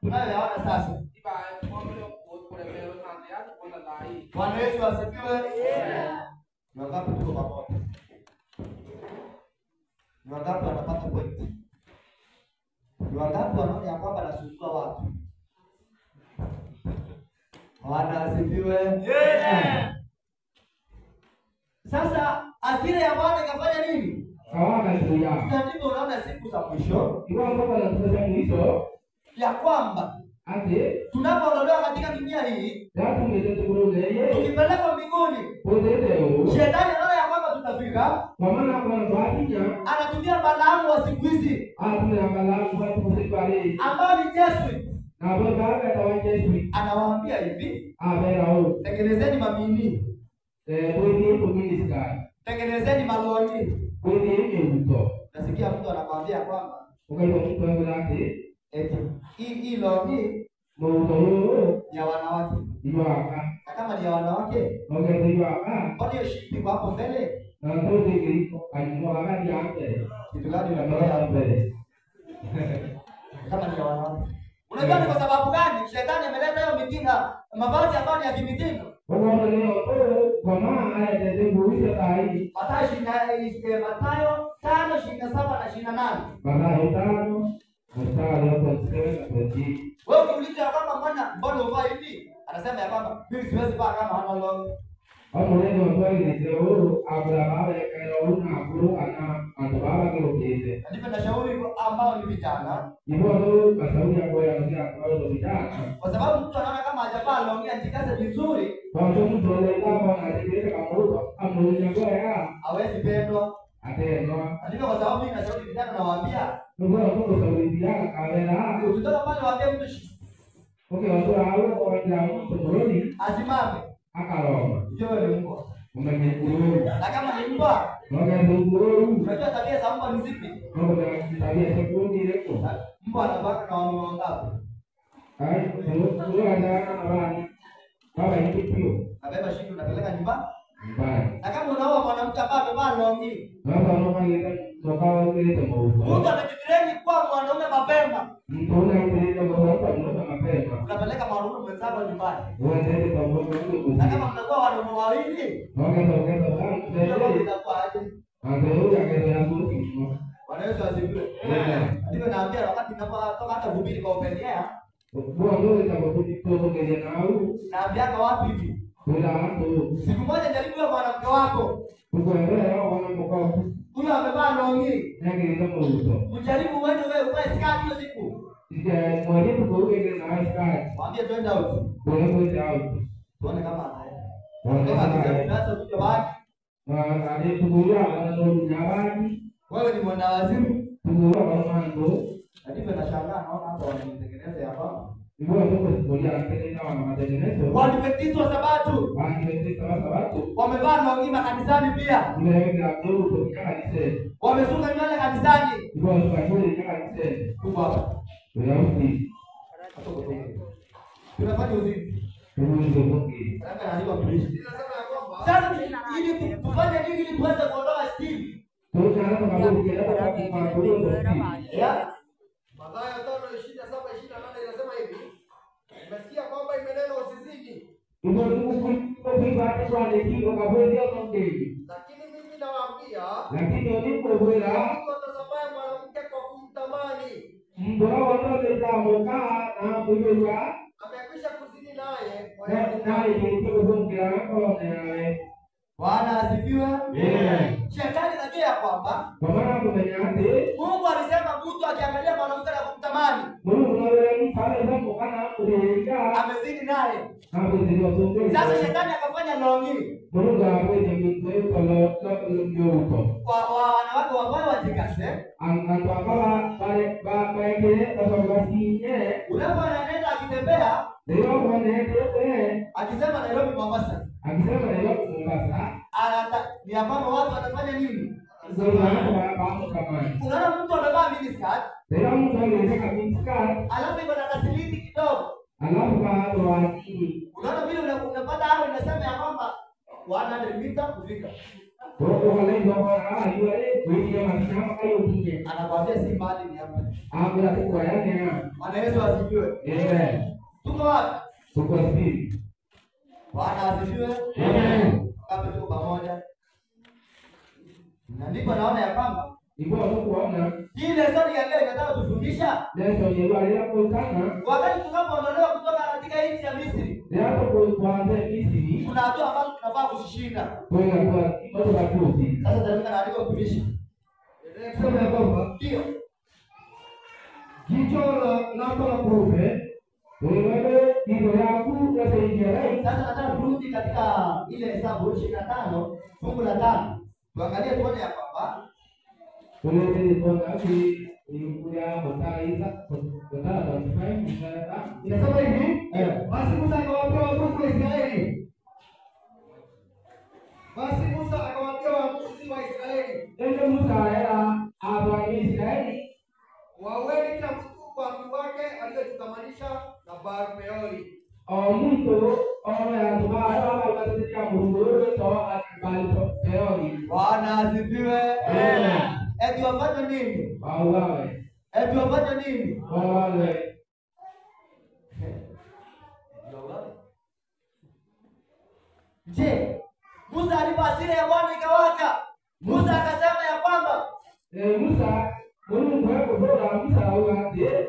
tunayoyaona sasa. iba pombe kwa leo na ndio kwa ndai. Bwana Yesu asifiwe. Ni wangapi tuko pamoja? Ni wangapi wanapata point? Ni wangapi wanaona ya kwamba nasumbua watu? Bwana asifiwe. Sasa hasira ya Bwana ikafanya nini? kawaga tuya Na ndivyo unaona siku za mwisho iwa kwa na mwisho ya kwamba ate tunapoondolewa katika dunia hii, watu ngeze tukurudeye tukipelekwa mbinguni, podeo shetani anaona ya kwamba tutafika, kwa maana kwa baadhi anatumia Balaamu wa siku hizi atu ya Balaamu kwa kusipale ambao ni Jesuit. Na baada ya Yesu anawaambia hivi, amerao. tengenezeni mamini, Wewe kuminisikai. tengenezeni maloni. Wewe ni mtu. Nasikia mtu anakwambia kwamba Ukaenda mtu wangu lake. eti hii loni Mtu ya wanawake. Iwaka. Na kama ni ya wanawake, Oke iwaka. mbona hiyo shipi kwa hapo mbele? Na ndio ndio alimwaga yake. Kitu gani Ndio unataka mbele. kama ni ya wanawake? Unajua ni kwa sababu gani shetani ameleta hiyo mitindo, mavazi ambayo ni ya kimitindo? Kwa leo kwa maana haya ndio kuuliza sahihi. Mathayo 5:27 na 28. Mathayo 5 mstari wa 7. Wewe ukiuliza ya kwamba mbona uvaa hivi? Anasema ya kwamba mimi siwezi vaa kama hana long. Hapo ndio mstari ndio Abrahamu akaona akuru ana atobaba kilokete. Ndipo nashauri ambao ni vijana, Hivyo ndio kashauri yako ya ndio vijana. kwa sababu mtu anaona kama hajavaa long ajikaze vizuri, Kwa sababu mtu anayevaa anajiweka kama huyo ameunyangua ya hawezi pendwa. atendwa. Ndipo kwa sababu mimi nashauri vijana, nawaambia Ndio ndio shauri yako kamera. ukitoka pale waambie mtu Okay, watu hao kwa mtu mrudi asimame. akaloma. Hiyo ni mbwa. Umemkuru. Na kama ni mbwa, Mkuru. unajua tabia za mbwa ni zipi? Ndio tabia sekundi ile. Mbwa anabaka na wanaume wangapi? Hai, ndio ana baba. Baba ni pio. Nabeba shingo napeleka nyumbani. Mbaya. Na kama unaoa mwanamke ambaye amevaa longi, Baba anaona mtokao ile tamo. mtu anajitreni kwa mwanaume mapema, Mtu anayeenda kwa sababu mapema. unapeleka mwanaume mwenzako nyumbani. Uende kwa Mungu. Na kama mnakuwa wanaume wawili, Ndio itakuwa aje? Angalia yangu. Wanaweza wasifiwe. Ndio naambia wakati ninapotoka hata kuhubiri kwa upendea, Bwana ndio itakuwa kutoka nao. naambiaka watu hivi. Kuna watu Siku moja jaribu wewe mwanamke wako, kukuelewa wana mkao. huyo amevaa longi, Ndio ndio mtu. mjaribu uende wewe uvae skati hiyo siku. Ndio mwalimu kwa ile na askari. Mwambie twende out. Bwana ndio out. Tuone kama anaenda. Bwana Kama sasa kuja baki, na aliyekuja anarudi nyumbani. wewe ni mwana wazimu. Tunaona kama ndo Ndio nashangaa naona hapa wanitengeneza hapa. ndio ndio kusikia anatenda na matengenezo. Waadventista wa Sabato Wakiweza watu wamevaa longi makanisani pia. ile ndio ndio kutoka kanisa. Wamesuka nywele kanisani. Ndio kwa kanisa. Kubwa hapa. Tunauti. Tunafanya uzinzi. Ndio bunge. Nataka naandika kuishi. Sasa ili tufanye nini ili tuweze kuondoa Steve? Tunaanza kama kuelekea kwa Ya. Mathayo 5:27-28 inasema hivi. Umesikia kwamba imenenwa usizini, Ndio kuipata kwa ndio kwa kweli ndio. lakini mimi nawaambia, Lakini ulipokwenda mtu atazamaye mwanamke kwa kumtamani mbona ndio ndamoka na kuiwa amekwisha kuzini naye na ndio kuongea kwa nawe. Bwana asifiwe. Amen. Shetani anajua ya kwamba Kwa maana kumenyate Mungu alisema mtu akiangalia mwanamke na kumtamani Mungu anawe pale ndio kana kuelekea amezini naye. hapo ndio tungo. Sasa shetani akafanya longi Mungu anawe ndio kwa ndio huko. kwa wanawake ambao wajikase. Anataka pale kile kwa sababu yeye Unapoona anaenda akitembea ndio wanaende akisema Nairobi Mombasa. akisema leo Mombasa Ni ambao watu watafanya nini? ndio wanapo kama Unaona mtu amevaa miniskirt, ndio mtu anaweza kabisa alafu iko na kasiliti kidogo. alafu kwa wani Unaona vile unapata hapo inasema ya kwamba 100 mita kufika. kwa wale ndio wana yule wewe mama kayo kije Anakuambia si mbali ni hapa. hapo kwa yake Bwana Yesu asifiwe. Tuko wapi? tuko hivi. Bwana asifiwe. Kama tuko pamoja. Na ndipo naona ya kwamba Ipo kuona ile story ya leo inataka kufundisha leo ndio wale sana wakati tunapoondolewa kutoka katika nchi ya Misri, leo kuanza Misri kuna hatua ambazo tunafaa kuzishinda. kwa watu wa kusi. Sasa tunataka naandika kutumishi. kusema ya kwamba Ndio. jicho lako la kuume Wewe ndio yangu ya saidia. Sasa nataka turudi katika ile Hesabu 25 fungu la 5. Tuangalie tuone ya kwamba Wewe ndio kwa ngapi ilikuwa kotaiza kotala 25 Inasema hivi, basi Musa akawaambia waamuzi wa Israeli. Basi Musa akawaambia waamuzi wa Israeli, ndio Musa era aba Israeli waueni kila mtu kwa mtu wake aliyejitamanisha na Baal-Peori. mtu ya tubara wakatetea Mungu to Baal-Peori. Bwana asifiwe. Amen. Eti wafanye nini? Wawe. Eti wafanye nini? Wawe. Je, Musa alipasira ya Bwana ikawaka. Musa akasema ya kwamba Musa Mungu wako bora Musa auate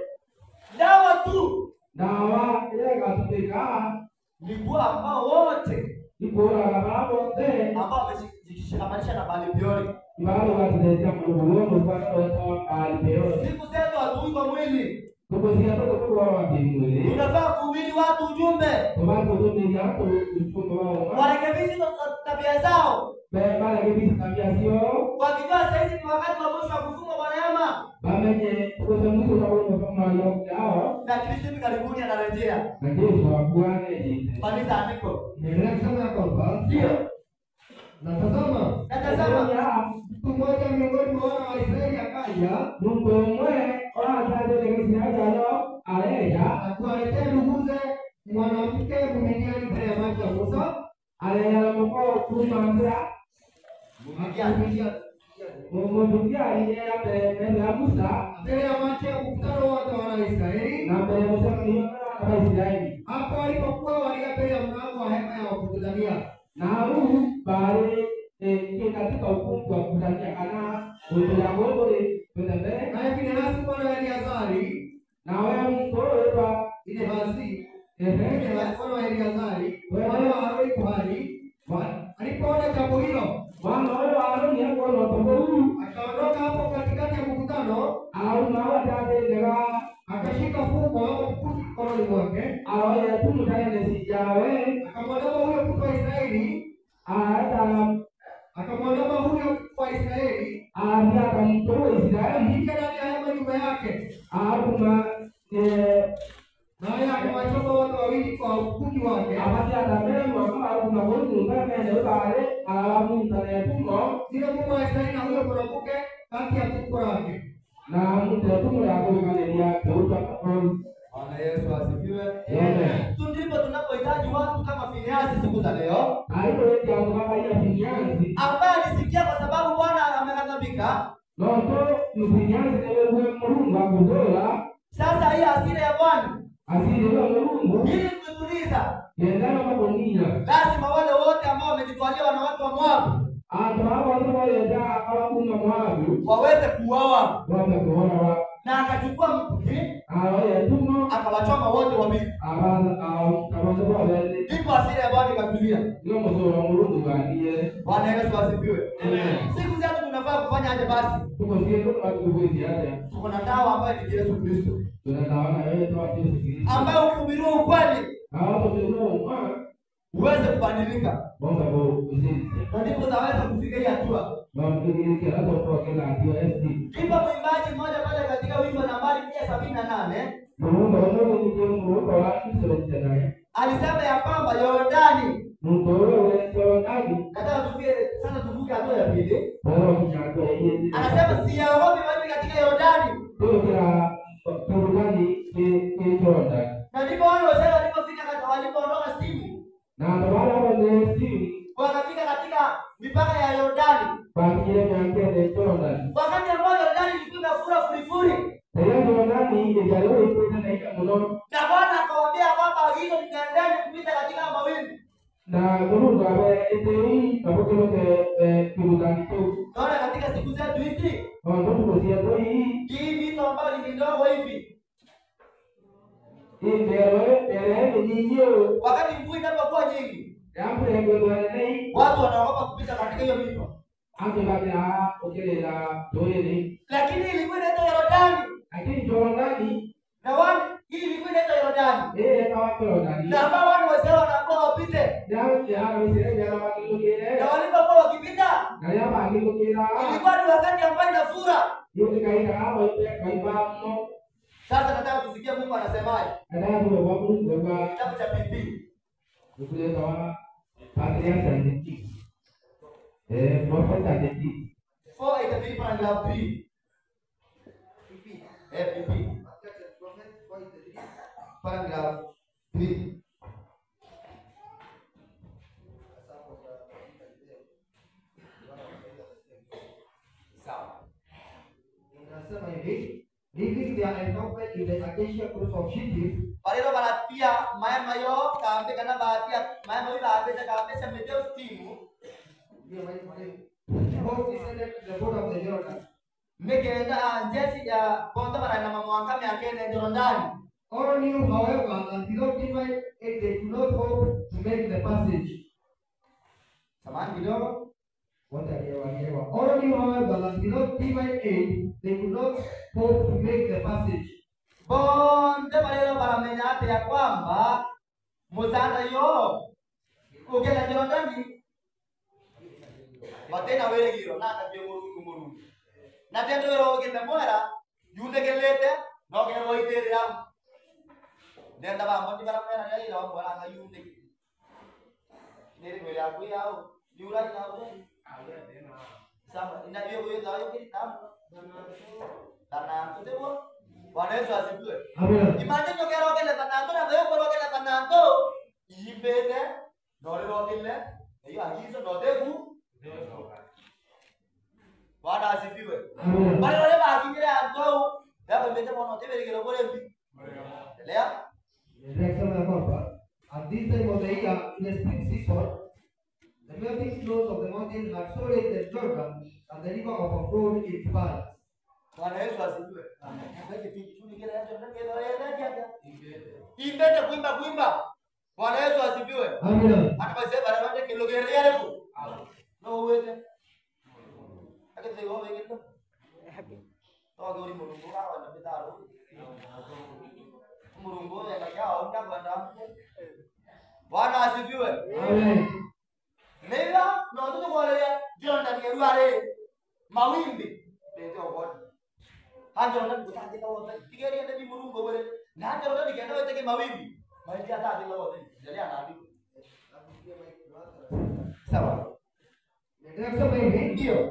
dawa tu dawa ile katika likuwa ambao wote ibora babo te ambao wamejishikamanisha na Baal-Peori. bado watuletea Mungu kwa sababu Baal-Peori. Siku zetu hatui kwa mwili. Tukosia tuko kwa wapi mwili? Tunafaa kuhubiri watu ujumbe. Tumapo tumeni hapo uchungu wao. Warekebishe tabia zao. Bale kibisi tabia sio. Wakijua sasa hizi ni wakati wa mwisho wa kufunga kwa neema. Bamenye tukosa mtu na wao kama leo yao. Na Kristo hivi karibuni anarejea. Na Yesu akuane jite. Kanisa andiko. Niendelea kusema kwamba Ndio. natazama mtu mmoja miongoni mwa wana wa Israeli akaja, Mungu mwe ora tade kesi ajalo aleja akuwaletea nduguze mwanamke Mmidiani mbele ya macho ya Musa. aleja mko kumambia Mungu aliye mbele ya Musa mbele ya macho ya mkutano wote wa wana wa Israeli. na mbele ya Musa ni kama Israeli. Hapo walipokuwa walia mbele ya mlango wa hema ya kukutania, Na huu bali katika ukumbi wa kukutania kana uliangole twende naye Finehasi mwana wa Eleazari, na wewe mkoa Finehasi ehe mwana wa Eleazari mwana wa Aroni kuhani, alipoona jambo hilo wana wale Aroni hapo na huu akaondoka hapo katikati ya mkutano, au na wale ndega akashika fumbo au mkuki mkononi mwake, au ya tumtane sijawe akamwandama huyo mtu wa Israeli, akamwandama huyo mtu wa Israeli, aambia akamtoa Israeli ingia ndani ya hema nyuma yake, auma naye akawachoma wote wawili kwa mkuki wake. abati atamema kama auma Mungu mbele ndio pale alamu mtanetumo Yule mume wa Israeli na huyo mwanamke kati ya tumbo lake. na mtanetumo ya kuangalia kutoka kwa Bwana Yesu asifiwe. Amen. Tu ndipo tunapohitaji watu kama Finehasi siku za leo, Alipoeti kama ya Finehasi ambaye alisikia kwa sababu Bwana ameghadhabika. noto mfinehasi ndio Mungu akuzola Sasa hii hasira ya Bwana asili ya Mungu ili kutuliza, yendana mabonia lazima wale wote ambao wamejitwalia wanawake wa Moabu ando hapo wale ndio akawakuma mwabu waweze kuuawa, wamekuona wa na akachukua mkuki awaya tumo akawachoma wote wawili. abana au kama wale Ndipo hasira ya Bwana ikatulia. ndio mzola Mungu ndiye Bwana Yesu asifiwe. Amen. Siku zetu tunafaa kufanya aje basi? tuko sio watu kuwezi hata Tuko na dawa ambayo ni Yesu Kristo, tunatawana wewe tu watu sikiliza ambayo ukihubiriwa ukweli hapo ndio uweze kubadilika, bomba kwa uzinzi na ndipo utaweza kufika hii hatua. Mwanamke kila hapo kila ndio SD. Ndipo mwimbaji mmoja pale katika wimbo nambari 178 Mungu wangu ni Mungu kwa watu sio naye. alisema ya kwamba Yordani, Mungu wewe ndio nani? nataka tufike sasa, tuvuke hatua ya pili. Bora kuchagua yeye. Anasema siyaogopi maji katika Yordani, Ndio kila turugani ni Jordan. na ndipo wale wazee walipofika katika walipoondoka Simu Na wala wale si wakafika katika mipaka ya Yordani, kwa kile nyangine Jordan. wakati ambao Yordani ilikuwa inafura furifuri, Sasa Jordan ni jaribu ipite na ika mno. na Bwana akawaambia kwamba agizo litaendeni kupita katika mawingu. Na Mungu ameitei kwa kile turugani tu. Naona katika siku zetu hizi Mungu tukosia tu hii vitu ambavyo ni ndogo hivi, hii ndio ndio wakati mvua inapokuwa nyingi, Jambo ya kweli watu wanaogopa kupita katika hiyo mito, ante kabla okelela toyeni lakini ilikuwa inaitwa Yordani, lakini Jordani na wale hii ilikuwa inaitwa Yordani, kama Jordani na ambao wale wazee wanaambiwa wapite, ya misere ya watu na ngine walipokuwa wakipita na ya akikutira ilikuwa ni wakati ambao inafura. yote kaita hapo kaibamo Sasa nataka tusikie Mungu anasemaje. adabu wa Mungu wa Kitabu cha Biblia kuleta wa patriarch identity prophet identity 4:83 paragraph 3. Biblia. Paragraph 3. Sawa. Inasema hivi, leaving their encampment in the acacia grove of Shittim, Palero baratia maya mayo kambe kana baratia maya mayo kambe sa meteo stimu both descended to the border of the Jordan. mekenda anjesi ya bonta barana mamwanga myakene Jordani. All knew, however, that without divine aid they could not hope to make the passage. Samahani kidogo. Wataelewa. All knew, however, that without divine aid they could not hope to make the passage. Bonte palero baramenyate ya kwamba muzana yo ukenda Jordani batena wele giro na ka muru na tendo wero ukenda mwera yunde kelete no ke roite ram nenda ba moti baramena ya ira wala nga yunde nere wele aku yao yura yao de sama ina hiyo hiyo dayo ke tam tanang tu bo wana Yesu asifiwe. Amen. Imagine yo kero ke le tanang na wewe ko ke le tanang ibete no le rotile hiyo agizo no debu Bwana asifiwe. Amen. Bali wale baadhi ya andao ndio mbete mono tebele kero bole mbi. Endelea. Example kwamba at this time of the year in the spring season, the melting snows of the mountain had so raised the Jordan and the river overflowed its banks. Bwana Yesu asifiwe. Hapo kipindi chuni kile hapo ndio ndio yeye ibete kuimba. Bwana Yesu asifiwe. Amen. Hata basi bara wande kilo geria lepo. No wete. Akete yo wege to. To gori mulungu kawa na bitaro. Mulungu ya kaya onda banda. Bwana asifiwe. Amen. Mela no tu kwa le Jordan ke ruare mawimbi. Ndio kwa. Jordan kutaki to tigeri ende di mulungu bore. Na Jordan ke ndo teke mawimbi. Maji hata ati lo jadi anabi. Sawa. Example hivi, Ndio.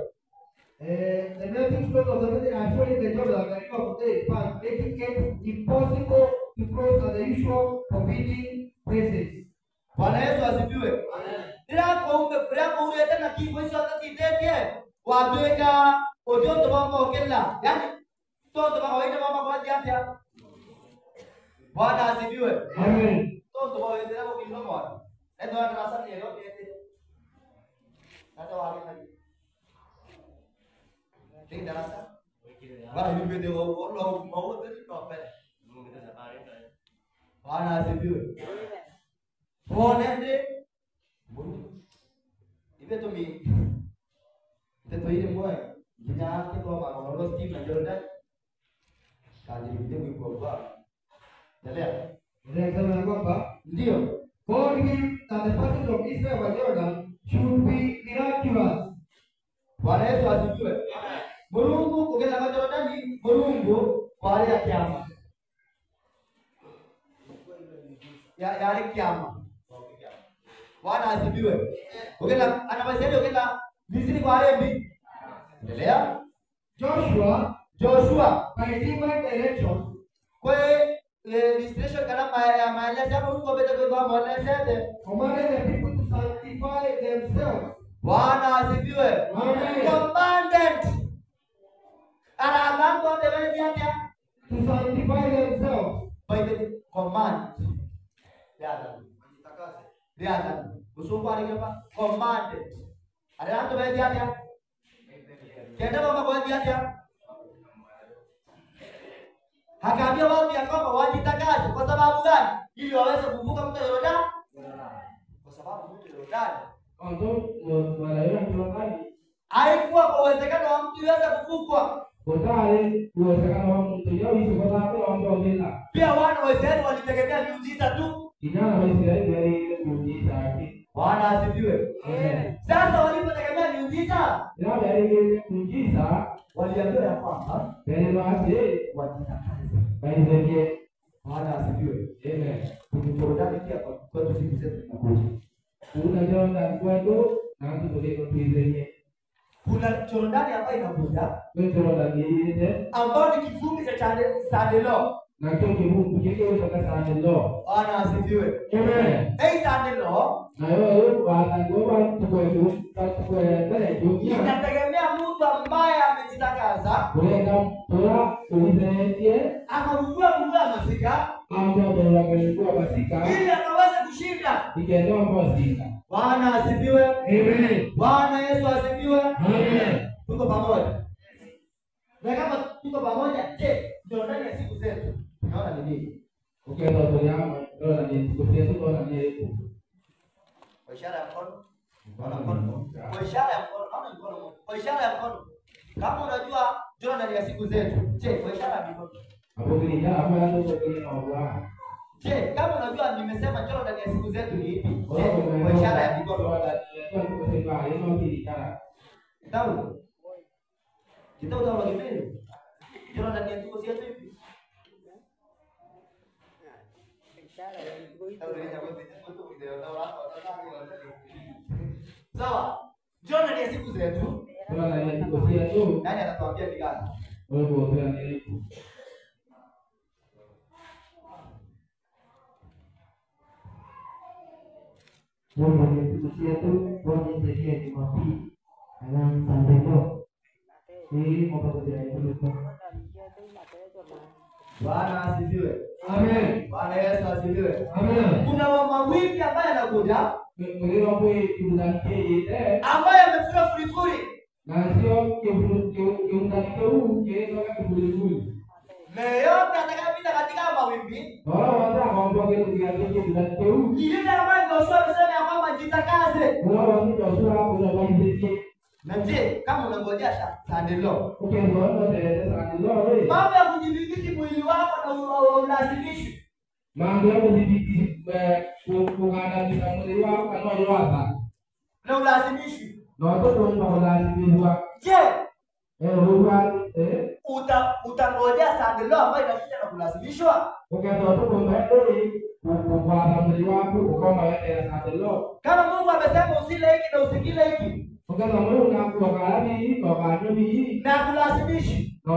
the melting snows of the mountain had so raised the Jordan and the river overflowed its banks, making it impossible to cross at the usual forbidding places. Bwana Yesu asifiwe. Ila kwa urete na kiko hizo hata sitetie. Watueka odio to mama okela. Yaani toto mama waende mama kwa jiapya. Bwana asifiwe. Amen. Toto waende na kwa kilomo bwana. Ndio darasa ni leo tete. Hata wale na Ting darasa. Bwana hivi ndio wao mau tete tope. Bwana asifiwe. Bonende ibe to mi te to ile moya jinya ke to ma no sti na Jordan kaji bide mwi kwa endelea Example kwamba ndio God will that the passage of Israel by Jordan should be miraculous. Bwana Yesu asifiwe. Mungu kugenda kwa Jordani Mungu pale ya kiama ya kiama Bwana asifiwe. Ukenda anabasema ukenda Misri kwa Arabi. Endelea. Joshua by divine direction kwa registration kana maelezo hapo Mungu bado kwa maelezo commanded the people to sanctify themselves. Bwana asifiwe. Amen. Commanded. Ana mambo ndio yake To sanctify themselves. by the command. Dia usuku alikapa commanded. Ada ndio baadhi yake. Kenda mama baadhi yake. Akaambia watu ya kwamba wajitakase kwa sababu gani? Ili waweze kuvuka mto Yordani. Kwa sababu mto Yordani untuk melayani Jordan haikuwa kwa uwezekano wa mtu yaweza kuvukwa. kotare uwezekano wa mtu yote kotare wa mtu Pia wana wa Israeli walitegemea miujiza tu. kijana wa Israeli dari muujiza yake. Bwana asifiwe. Amen. Sasa walipotegemea miujiza, Labda ile muujiza waliambiwa ya kwamba ndio aje wajitakase. baadaye. Bwana asifiwe. Amen. Tukijorodani pia kwetu siku zetu zinakuja. Kuna Jordan kwetu na tutoleko tuizenye. Kuna Jorodani ambayo inakuja Jordan ile ambayo ni kifungu cha Sandelo. na kio kibu kike kutoka Sandelo. Bwana asifiwe. Amen. Sandelo Na wewe wanagoba tukwetu mbele juu. inategemea mtu ambaye amejitakasa. Kuenda tora ulizeje Akagundua Mungu masika ambapo ndio basika ili akaweze kushinda. ikenda mbosika. Bwana asifiwe. Amen. Bwana Yesu asifiwe. Amen. Tuko pamoja. Na kama tuko pamoja, je, ndio ndani ya siku zetu tunaona ni nini? Ukienda tuliama ndio ni kufikia tu na ni Kwa ishara ya mkono. Naona mkono. Kwa ishara ya mkono, naona mkono. Kwa ishara ya mkono. Kama unajua ndio ndani ya siku zetu, je, kwa ishara ya mkono. hapo kilija hapo ndio kwa Allah. Je, kama unajua nimesema ndio ndani ya siku zetu ni ipi? Je, kwa ishara ya mkono. Tahu. Kita udah lagi ni. Ndio ndani ya siku zetu ipi? Sawa. Ndio ndani ya siku zetu. Nani atatuambia ni gani? Mungu ametukusia tu kwenye sheria ya Jumapili na Sandelo. Hii kwa sababu ya hilo. Bwana asifiwe. Amen. Bwana Yesu asifiwe. Amen. Kuna mawimbi ambayo yanakuja Mwili wako unakeye ambayo yamefura furifuri. na sio kiunganiko kienda kibulibuli. Na yote atakayepita katika mawimbi Bora wanda kwamba kiunganiko ni yule ambaye Joshua alisema ya kwamba jitakaze. bora wanda Joshua kuna baadhi. Na je, kama unangojea Sandelo, Ukienda ndio Sandelo wewe. mambo ya kujidhibiti mwili wako na ulazimishi. Mambo ya kudhibiti kugandamiza mwili wako kana yowaza. Na ulazimishi. Na watoto wanalazimishwa. Je, utangojea Sandelo ambayo inakuja na kulazimishwa. Kama Mungu amesema usile hiki na usikile hiki na kulazimishi na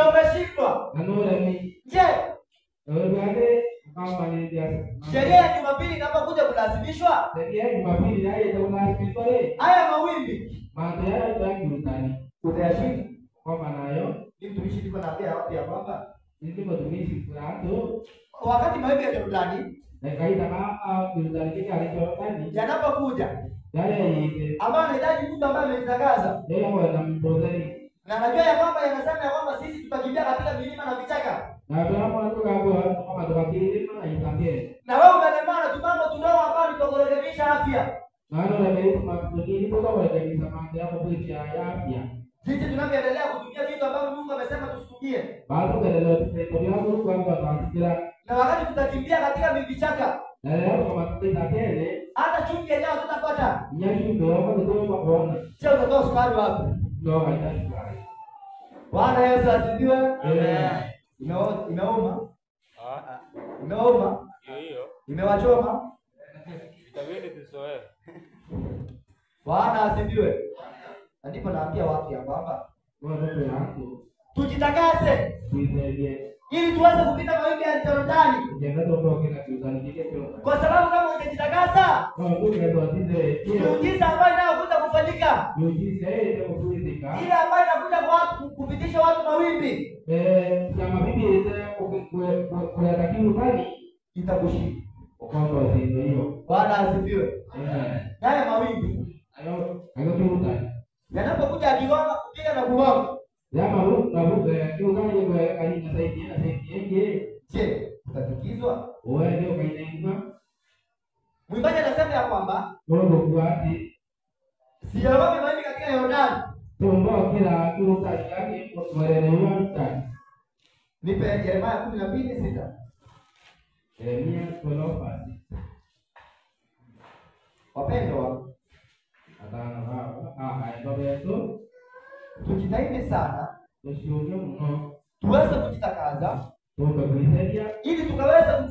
umeshindwa, je, sheria ya Jumapili inapokuja kulazimishwa, haya mawimbi utayashinda? Ni mtumishi ndiko naambia wapi ya kwamba wakati mawimbi ya Jordani yanapokuja ambayo anahitaji mtu ambaye amejitangaza na anajua ya kwamba yanasema ya kwamba sisi tutakimbia katika milima na vichaka, na wewe umelemaa na tumango tunao ambao tutakurekebisha afya. Sisi tunavyoendelea kutumia vitu ambavyo Mungu amesema tusitumie, na wakati tutakimbia katika vichaka hata chumvi yenyewe tutapata. Je, utatoa sukari wapi? Bwana Yesu asifiwe. Inauma? Inauma? Imewachoma? Bwana asifiwe. Na ndipo naambia watu ya kwamba tujitakase ili tuweze kupita mawimbi ya Jordani, kwa sababu kama hujajitakasa miujiza ambayo inayokuja kufanyika, ile ambayo inakuja kupitisha watu mawimbi itakushinda. Bwana asifiwe. Haya mawimbi yanapokuja akigonga kupiga na kugonga, je, utatikizwa? Mwimbaji anasema ya kwamba sijaogopa mawimbi katika Yordani. Nipe Yeremia 12:6. Wapendwa, wetu tujitahidi sana tusiuge mno tuweze kujitakaza tukakuiteria ili tukaweza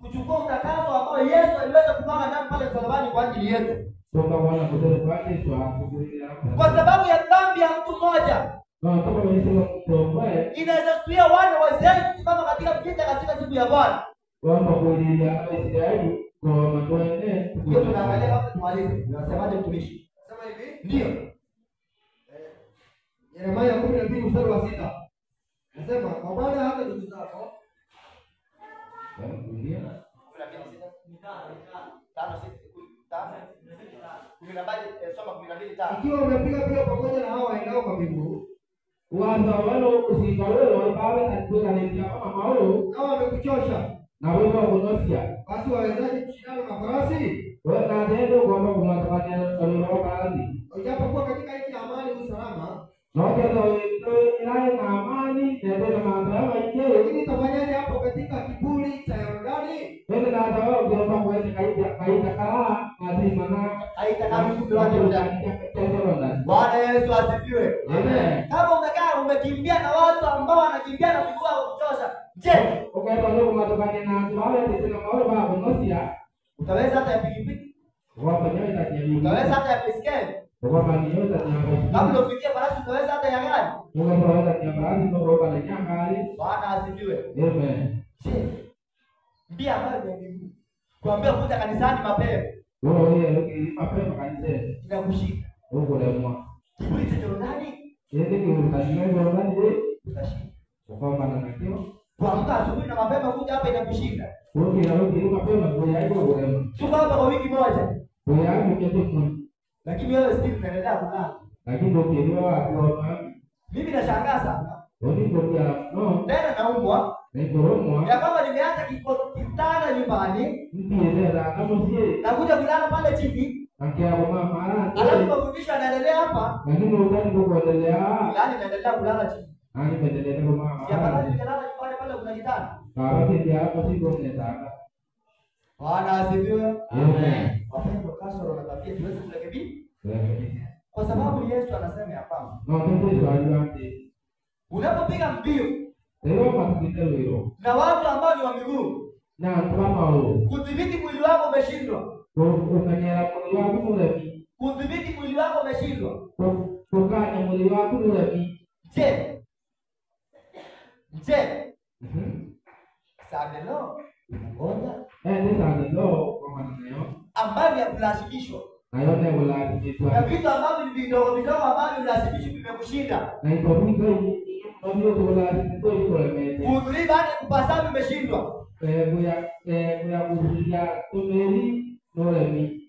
kuchukua utakaso ambao Yesu aliweza kumwaga damu pale msalabani kwa ajili yetu, tukaona kutokubatizwa kukulia kwa sababu ya dhambi ya mtu mmoja na kama wewe mtoe inaweza kuzuia wana wa Israeli kusimama katika vita katika siku ya Bwana. kwamba kuilia Israeli kwa matone Hiyo tunaangalia hapo, tumalize. Unasemaje mtumishi? Sema hivi. Ndio. Yeremia 12 mstari wa 6. Nasema kwa maana hata ndugu zako ikiwa umepiga piga pamoja na hao waendao kwa miguu, wanda wano usikalolo bawe na kukanisia kama maulu nao wamekuchosha, na wewe kunosia basi wawezaje kushindana na farasi? wewe na ndio kwamba kumatakania ndio baadhi Ujapokuwa katika nchi ya amani usalama, na ndio ile na amani ndio mambo yao lakini utafanyaje hapo katika kiburi cha Yordani? wewe na ndio kwamba kuweza kaita kala azimana Bwana Yesu asifiwe. Amen. Kama umekaa umekimbia na watu ambao wanakimbia na miguu yao kuchosha, je, ukaenda leo kumatakania na ndio wale tena maulu ba kunosia utaweza hata ya pikipiki? wapa nyoa itakia Utaweza hata ya baiskeli? wapa nyoa itakia Kabla ufikie farasi utaweza hata ya gari? Mungu itakia baadhi ndio kwa nyangari. Bwana asifiwe. Amen. Je, mbia ambayo ni kuambia kuja kanisani mapema Wewe ni mapema kanisa. inakushinda. Mungu lemwa. Kiburi cha Yordani Yeye ni utajiri wa ndani wewe. utashinda. Kwa maana nakio. Kuamka asubuhi na mapema kuja hapa inakushinda. Wewe ni mapema kwa yako ulemwa. Tuko hapa kwa wiki moja, Kwa yako kitu lakini wewe still unaendelea kulala. lakini ukielewa kwa Mimi nashangaa sana. wewe ndio no. Tena naumwa Ni koromwa. ya kama nimeacha kitanda nyumbani Ndieleza kama sie. nakuja kulala pale chini, Akia mama mara. alafu mafundisho yanaendelea hapa, Lakini utani kuendelea. yaani naendelea kulala chini. Ani kuendelea kwa mama. Si afadhali ningelala nyumbani pale kuna kitanda. Baba ndio hapo siko mnetaka. Bwana asifiwe. Amen. Wapendwa, kasoro na tabia tuweze kurekebisha, Amen. kwa sababu Yesu anasema ya kwamba No ndio swali unapopiga mbio leo matukitelo na watu ambao ni wa miguu, na kama kudhibiti mwili wako umeshindwa. ukanyera mwili wako mrefu Kudhibiti mwili wako umeshindwa. kukanya mwili wako mrefu Je, sadelo ngoja ndio sana ndio kwa maana ambayo ni ya kulazimishwa ayone wala na kitwa vitu ambavyo ni vidogo vidogo ambavyo lazimishwa vimekushinda. na iko mingi ndio wala ndio iko mete Kuhudhuria baada ya kupasa vimeshindwa. kuya kuhudhuria tumeli noremi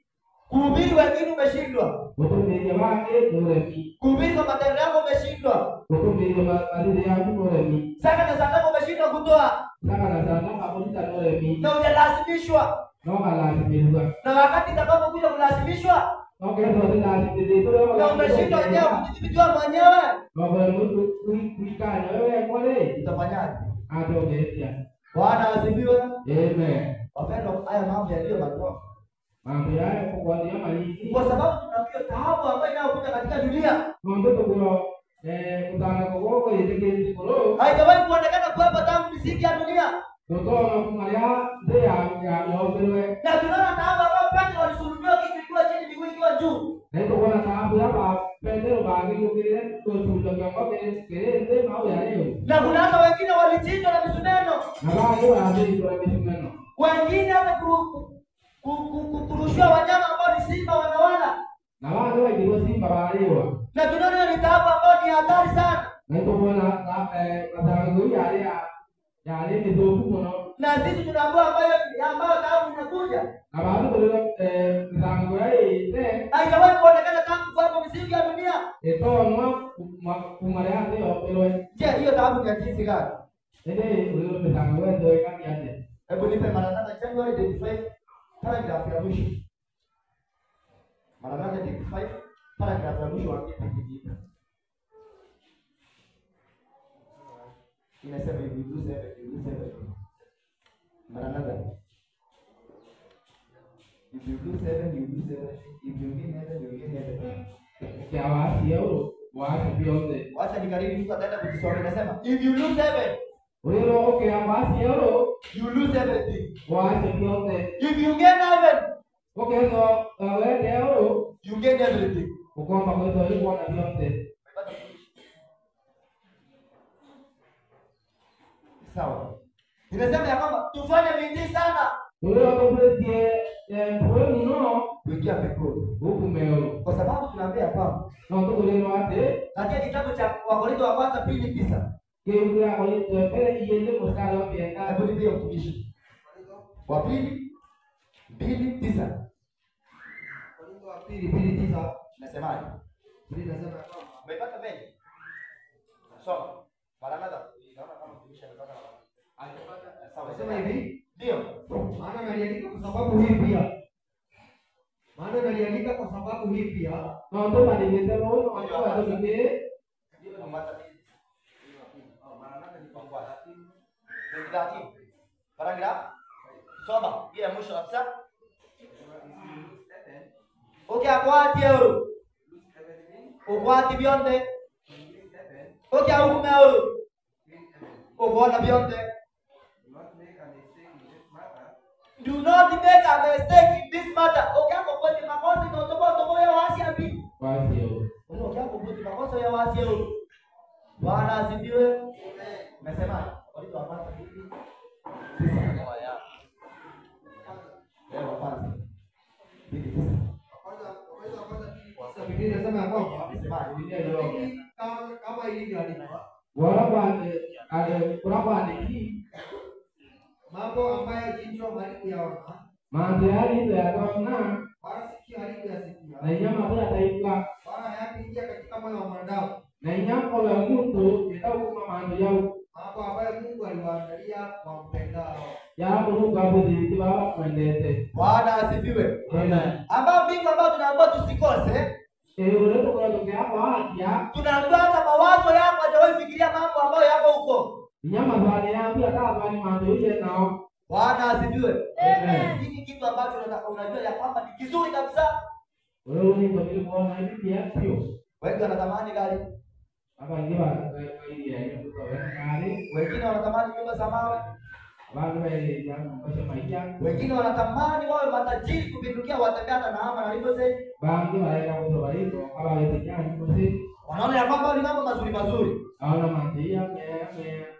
Kuhubiri wengine umeshindwa. kutumeli wake noremi Kuhubiri kwa matendo yako umeshindwa. kutumeli madili yako noremi Saka na sadaka umeshindwa kutoa saka na sana kabisa noremi na hujalazimishwa. no lazimizwa Na wakati utakapokuja kulazimishwa okay ndio lazimizwa na umeshindwa wenyewe kujidhibitiwa mwenyewe, Baba Mungu kuikana wewe kole utafanyaje? atogetia. Bwana asifiwe. Amen. Wapendwa, haya mambo yaliyo madogo, Mambo yao kwa ndio maliki. kwa sababu tunaambiwa taabu ambayo inayokuja katika dunia Mambo kwa kutana kwa gogo yeteke sikolo. haijawahi kuonekana kuwepo tangu misingi ya dunia, Kutoa kumalia ndio ya obelewe. na tunaona taabu ambayo Petro alisulubiwa kichwa ikiwa chini miguu ikiwa juu. Ndio kwa sababu hapa Petro baadhi yake kututa kwa kile ndio mambo ya leo. Na kuna hata wengine walichinjwa na misumeno, Na baadhi wanadai kwa misumeno. wengine hata kurushiwa wanyama ambao ni simba wanawala, Na baadhi wao simba waliwa. na tunaona hiyo ni taabu ambayo ni hatari sana. Ndio kwa sababu ya ni ndio kuno. Na sisi tunaambiwa ambayo taabu inakuja Na baadhi mlango yake haijawahi kuonekana tangu kuwepo misingi ya dunia. kumalia ndio pero Je, hiyo taabu ni ya jinsi gani? ule mlango ndio kati yake. Hebu nipe Maranatha January 25 paragraph ya mwisho. Maranatha 25 paragraph ya mwisho wa kitabu. Inasema hivi, Hebrews 7. Maranatha. If you do 7, you do 7. If you get 7, you get 7. kia wasi euro wasi bionde Wacha nikariri mtu ataenda kujisomea nasema if you lose heaven, ulilo kia wasi euro you lose everything. wasi bionde If you gain heaven, ukezo wende euro you gain everything. ukomba kwezo ilikuwa na bionde Sawa. Nimesema ya kwamba tufanye bidii sana ulilo kupetie mfueni no kuingia peponi. huku meo Kwa sababu tunaambia kwamba no tukulilo ate katika kitabu cha Wakorintho wa kwanza 2:9. keulia kwa pele iende mstari wa pili Hebu nipige mtumishi. Wa pili 2:9. Wakorintho wa pili 2:9 Nasemaje? Biblia inasema kwamba Umepata venye? Soma. Maranatha. Naona kama mtumishi amepata sawa. nasema hivi, Ndio. maana naliandika kwa sababu hii pia. Maana naliandika kwa sababu hii pia. no to badilite no watu wadoke Maranatha ni kwa 13. Paragraph. Soma. Ile mwisho kabisa. Okay, akwati euro. Ukwati bionde. Okay, hukume euro. Ukwana bionde. Do not make a mistake in this matter. Okay, hapo kwa makosa ndio tobo ya wasi api. wasi euro Okay, hapo kwa makosa ya wasi euro. Bwana asifiwe. Umesemaje? Walito wapata hivi. Sisi kama ya. Leo wapata. Hivi sisi. Biblia inasema ya kwamba Umesemaje? kama ilivyoandikwa Kurabani mambo ambayo jicho halikuyaona mandhari ya kona wala sikio halikusikia na nyama ya taifa wala hayakuingia katika moyo wa mwanadamu, na nyama ya mtu itakuwa mambo yao mambo ambayo Mungu aliwaandalia wampendao. ya Mungu hapo ndio baba mwendete. Bwana asifiwe. Amen. Ambao mbingu ambao tunaambiwa tusikose, Ule kwa ndugu yako haya tunaambiwa hata mawazo yako hajawahi fikiria mambo ambayo yako huko. nyama bali ya kama ni mambo ile nao. Bwana asifiwe. Amen. Hiki kitu ambacho unajua ya kwamba ni kizuri kabisa. Wewe ni ndio kuona hivi ya pio. Wengi wanatamani gari, Hapa ndio kwa ile ya kutoka gari. wengine wanatamani nyumba za mawe, Watu wale jamaa mpaka maisha. wengine wanatamani wawe matajiri kupindukia, watembea na hama na hivyo sasa. Baadhi wale kama walivyo kama wale jana mmoja. Wanaona ya kwamba ni mambo mazuri mazuri. Haona mandia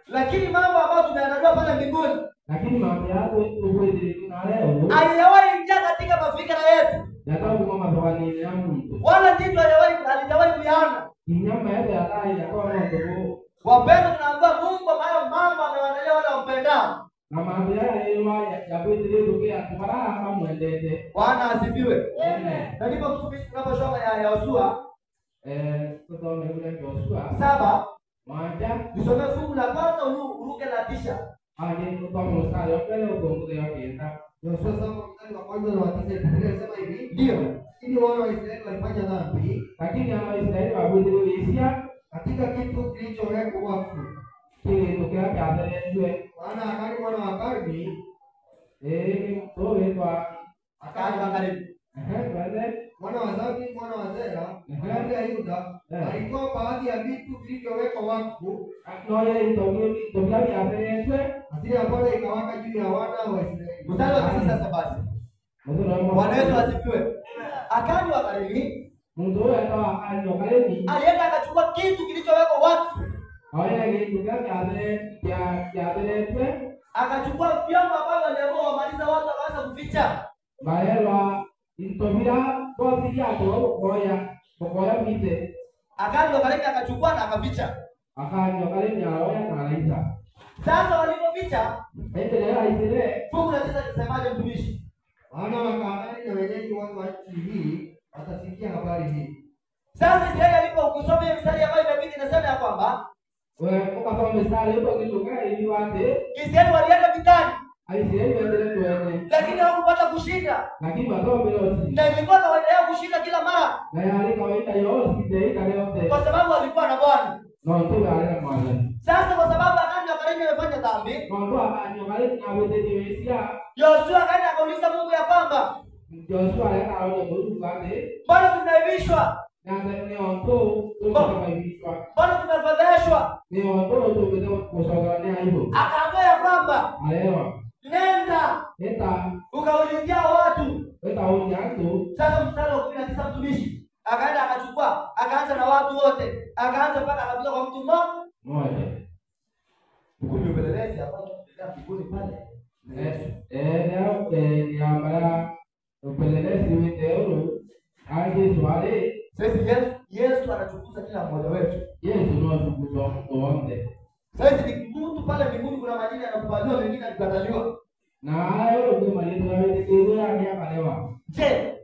Lakini mambo ambayo tumeanajua pale mbinguni lakini mambo yako ukweli na leo haijawahi ingia katika mafikira yetu. nataka kama bawani ya mtu. Wala kitu halijawahi kuyaona. Nyama yake ya dai ya kwa ndogo. Wapendwa, tunaambiwa Mungu ambayo mambo amewaandalia wale wampendao. Na mambo ya kuendelea tokea tubara kama muendete. Bwana asifiwe. Amen. Na ndipo tunaposoma ya Yoshua Kutoka mbele ya Joshua 7, moja tusome fungu la kwanza uruke la tisha. hadi kutoka mstari wa pili ugongo ya kenda. Yoshua 7 mstari wa kwanza na wa 9, Biblia inasema hivi, Ndio. ili wana wa Israeli walifanya dhambi Lakini ana Israeli wabudilia katika kitu kilichowekwa wakfu. kile tokea kaadere Maana Akani mwana wa Karmi mtoe kwa Akaja karibu. baadaye mwana wa Zabdi mwana wa Zera kabila ya Yuda alitoa baadhi ya vitu vilivyowekwa wakfu, noye tokea kaadere hasira ya Bwana ikawaka juu ya wana wa Israeli. Mstari wa 9 sasa basi. Bwana Yesu asifiwe. Akaja wa karibu. Mtu akawa anaokaleni Alienda akachukua kitu kilichowekwa wakfu. haya tokea kaadere Akachukua vyombo ambavyo walikuwa wamaliza watu wakaanza kuficha. baelwa intobira kwa vija koya mite Akaja wa karibu akachukua na akaficha. akani okaleni aoya na raisa Sasa walipoficha, endelea isile fungu la 9 linasemaje mtumishi? Maana Wakanaani na wenyeji wote wa nchi hii watasikia habari hii. Sasa Israeli alipokusoma hiyo mstari ambayo imepita inasema ya kwamba ukasoma mstari hapo kiluka ili wate Israeli walienda vitani Israeli waendelee tuene lakini hawakupata kushinda. lakini watoa belosi Na ilikuwa kawaida yao kushinda kila mara na yale kawaida yote kidei kaleote kwa sababu walikuwa na Bwana. no tu ale mwana Sasa kwa sababu Akani wa karibu amefanya dhambi, no akani okaleni na wete diwesia Yoshua akaenda akauliza Mungu ya kwamba Joshua aleka aone Mungu kade mbona tunaibishwa? Nyanda ni onto tumebaibishwa. Bado tumefadhaishwa. Ni onto kusogolea hivyo. Akaambia ya kwamba Alewa. nenda Eta ukaulizia watu. unyanto. Sasa mstari wa 19 mtumishi akaenda akachukua, akaanza na watu wote, akaanza mpaka akafika kwa mtu Moja. kumbe upelelezi hapa tunapiga kiburi pale. Leo niambia upelelezi witeo aje swali. Sasa Yesu anachunguza kila mmoja wetu. Yesu ndio anakutoa wote. Sasa ni mtu pale mbinguni kuna majina yanakubaliwa, mengine yakataliwa. Na hayo ndio maneno yanayotendwa hapa leo. Je,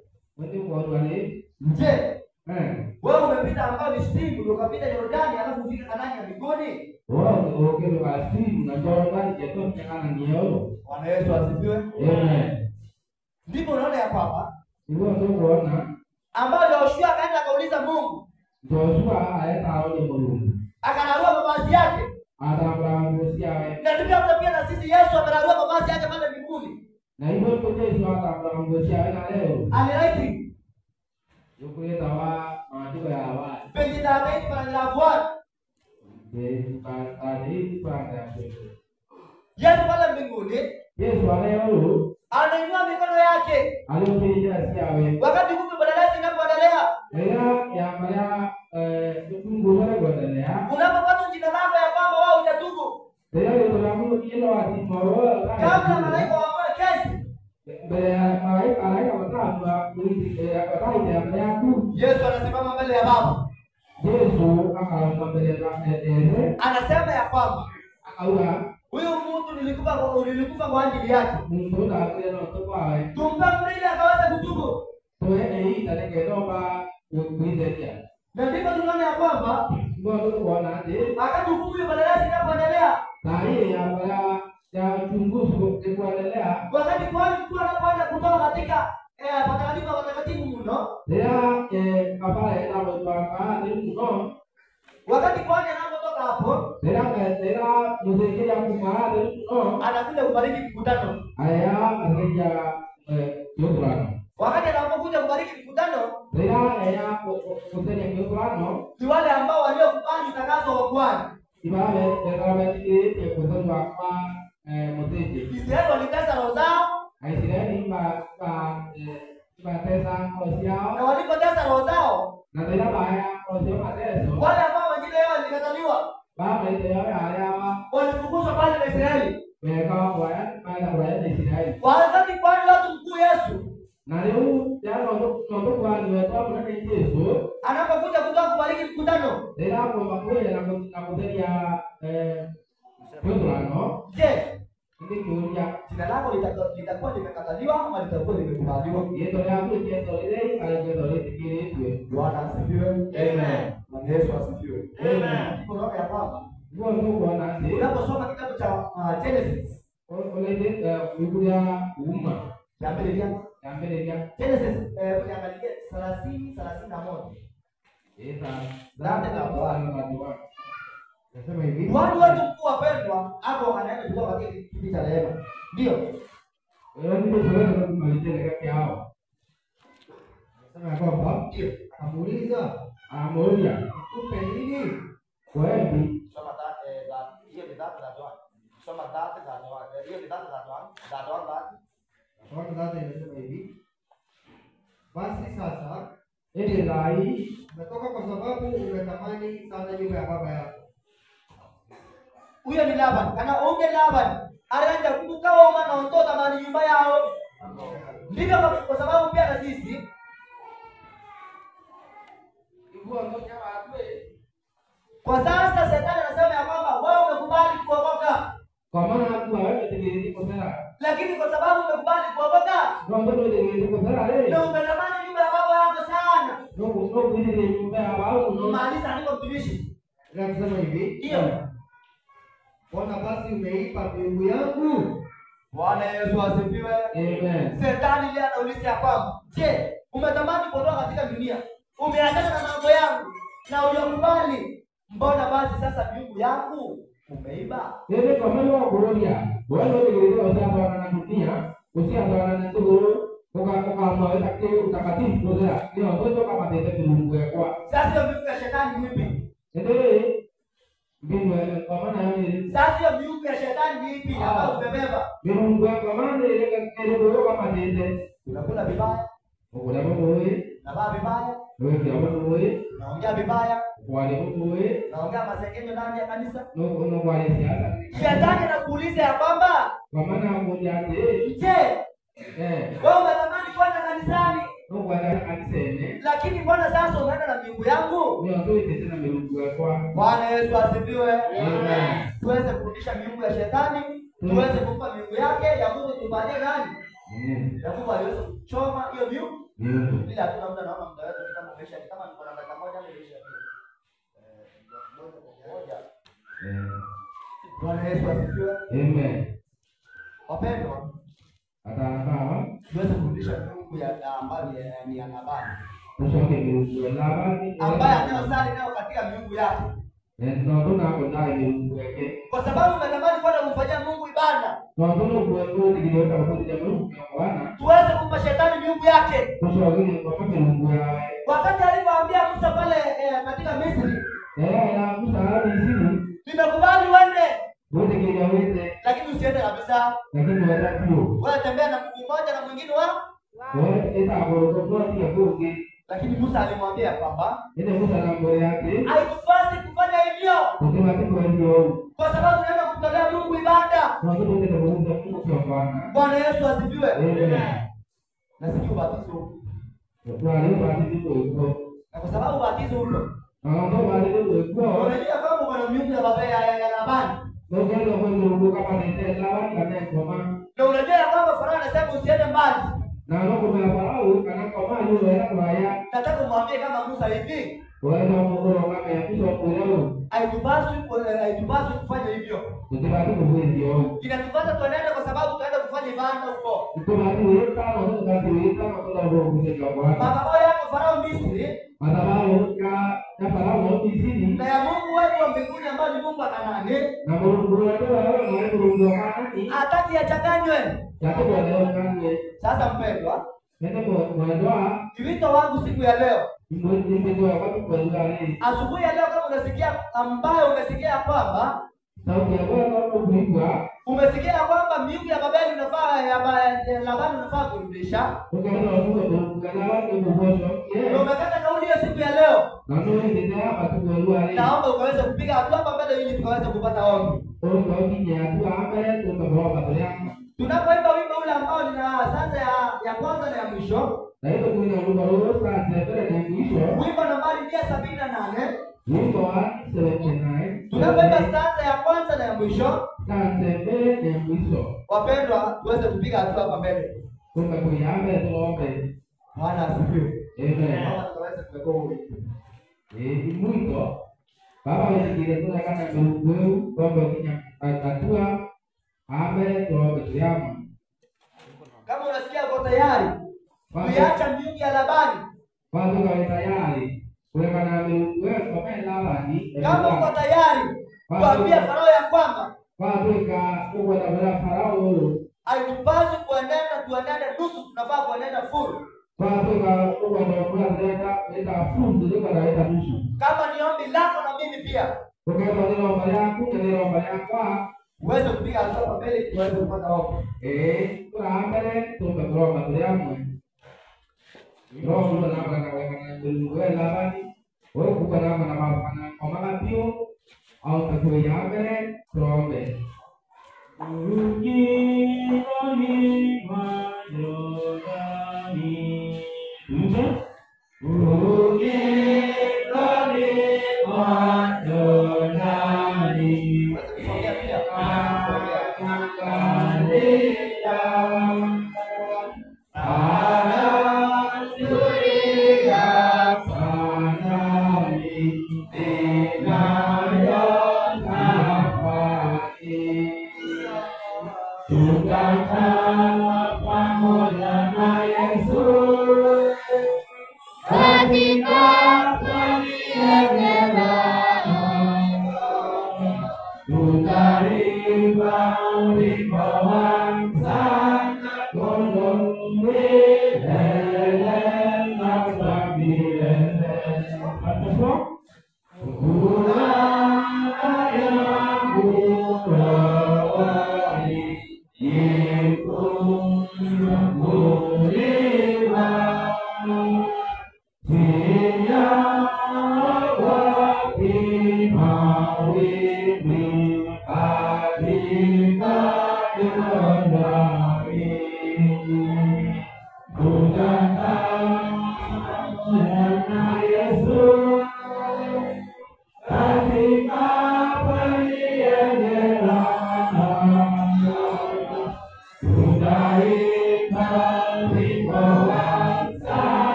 wewe umepita ambao ni Stimu ndio ukapita Yordani alafu ufika Kanaani ya mbinguni? Bwana Yesu asifiwe. Amen. Ndipo unaona ya kwamba ambao Yoshua akaenda akauliza Mungu. Akanarua mavazi yake. Na tukianza pia na sisi Yesu akanarua mavazi yake pale mbinguni. Na hivyo Yesu atamrudishia na leo. Alilaiti. Yukuleta wa maandiko ya awali. Penye Daudi panalafuata. Yesu pale mbinguni. Yesu leo anainua mikono yake. Aliyopiga siawe. Wakati kumbe badala inapoendelea. Ya Maria tukungu wale kuendelea. Unapopata jina lako ya kwamba wao utatubu. Leo tunaamuru kila watimoro. Kabla malaika waamue kesi. Malaika watatu Yesu anasimama mbele ya Baba. Yesu akaomba mbele ya Baba. Anasema ya kwamba huyu mtu nilikufa kwa ajili yake. Tumpa muda ili akaweze kutubu. Na ndipo tunaona ya kwamba wakati hukumu ya badala inapoendelea. Wakati kuhani mkuu anapoenda kutoka katika patakatifu mno. Wakati kuhani anapotoka hapo, anakuja kubariki mkutano. Wakati anapokuja kubariki mkutano, ni wale ambao waliokubali tangazo wa kuhani. Israeli walitesa roho zao. Na walipotesa roho zao, wale ambao majina yao yalikataliwa walifukuzwa pale na Israeli. Wakati kwani watu mkuu Yesu anapokuja kutoka kubariki mkutano, je, jina lako litakuwa limekataliwa ama litakuwa limekubaliwa? Bwana asifiwe. Amen. Bwana Yesu asifiwe. Amen. Unaona ya kwamba unaposoma kitabu cha Genesis, Genesis ukiangalia 30:31. Nasema hivi. Watu wetu mkuu wapendwa, hapo anaenda kutoka katika kipindi cha rehema. Ndio. Nasema ya kwamba akamuuliza, "Nikupe nini?" Kweli Soma hiyo ni data za Yohana. Soma data za Yohana. Hiyo ni data za Yohana. Data wapi? Data inasema hivi. Basi sasa umetoka kwa sababu umetamani sana nyumba ya baba yako. Huyo ni Laban. Kana unge Laban. Aranja kukawa umana onto tamani nyumba yao. Ndivyo kwa sababu pia na sisi kwa sasa Shetani anasema ya kwamba wewe umekubali kuokoka. kwa maana hapo wewe tegemezi kosera. Lakini kwa sababu umekubali kuokoka, Ndio tegemezi kosera leo. ndio umetamani nyumba ya baba yako sana. Ndio ile nyumba ya baba Maanisha niko mtumishi. Ila kusema hivi. Ndio. Bwana basi umeipa mbingu yangu. Bwana Yesu asifiwe. Amen. Shetani ndiye anauliza ya kwamba, je, umetamani kuondoka katika dunia? Umeachana na mambo yangu na ulikubali. Mbona basi sasa mbingu yangu umeiba? Yeye kama yeye kurodia. Wewe ndio tegemezi kosera na dunia, usianza na ndugu Kama utakatifu ndio ndio kama ndio Mungu kwa. Sasa hiyo miungu ya shetani ni ipi? Ndio mbinu kwa maana ni sasa hiyo miungu ya shetani ni ipi ambayo umebeba? Mungu kwa maana ile ndio kama ndio unakula vibaya, ukula wewe, unavaa vibaya, wewe ndio wewe, unaongea vibaya, wale wewe, unaongea masengenyo ndani ya kanisa. no wale siasa. Shetani anakuuliza ya kwamba kwa maana mmoja yake wewe unatamani kwenda kanisani, lakini mbona sasa unaenda na miungu yangu? Bwana Yesu asifiwe. Amen. Tuweze kurudisha miungu ya shetani, tuweze kumpa miungu yake ya Mungu. Tufanye nani? Ya Mungu aliweza kuchoma hiyo miungu. Bila hatuna muda, naona muda wetu kama umeisha, kama niko na dakika moja imeisha. Moja. Bwana Yesu asifiwe. Amen. Wapendwa, tuweze kurudisha miungu ya ambayo ni ya Labani, ambaye anayosali nayo katika miungu yake. Kwa sababu umetamani kwenda kumfanyia Mungu ibada, tuweze kumpa shetani miungu yake. Wakati alipoambia Musa pale katika Misri, nimekubali uende, lakini usiende kabisa. Wewe tembea na Mungu mmoja na mwingine lakini Musa alimwambia kwamba haitupasi kufanya hivyo, kwa sababu tunaenda kumtolea Mungu ibada. Bwana Yesu asifiwe. Nasikia ubatizo. Na kwa sababu ubatizo upo, unajua kama kuna miungu ya baba ya Labani. Na unajua kwamba Farao anasema usiende mbali. Nataka kumwambia kama Musa hivi, haitupaswi kufanya hivyo. Inatupasa tuende kwa sababu tunaenda kufanya ibada huko. Baba yako Farao Misri, na ya Mungu wetu wa mbinguni ambaye ni Mungu wa Kanaani, hataki yachanganywe. Sasa mpendwa, wito wangu siku ya leo, asubuhi ya leo, kama unasikia ambayo umesikia kwamba miungu ya Babeli unafaa ya Labani unafaa kurudisha, ndio umekata kauli ya siku ya leo, naomba ukaweze kupiga hatua hapa mbele ili tukaweze kupata ombi. Tunapoimba wimbo ule ambao ni sasa ya kwanza na ya mwisho, wimbo nambari 178, tunapoimba sasa ya kwanza na ya mwisho, wapendwa, tuweze kupiga hatua hapa mbele. Bwana asifiwe. Amen. Tuweze kurekodi muito baba wewe tunataka wewe kwamba ukitatua ame tuombeana. Kama unasikia uko tayari kuiacha miungu ya Labani, kama uko tayari kuweka na miungu kama Labani, kama uko tayari kuambia Farao ya kwamba uko na Farao haitupasi tuendane nusu, tunafaa kuendana full. Kama ni ombi lako na mimi pia, uweze kupiga hatua mbele tuweze kupata ombi. Katika familia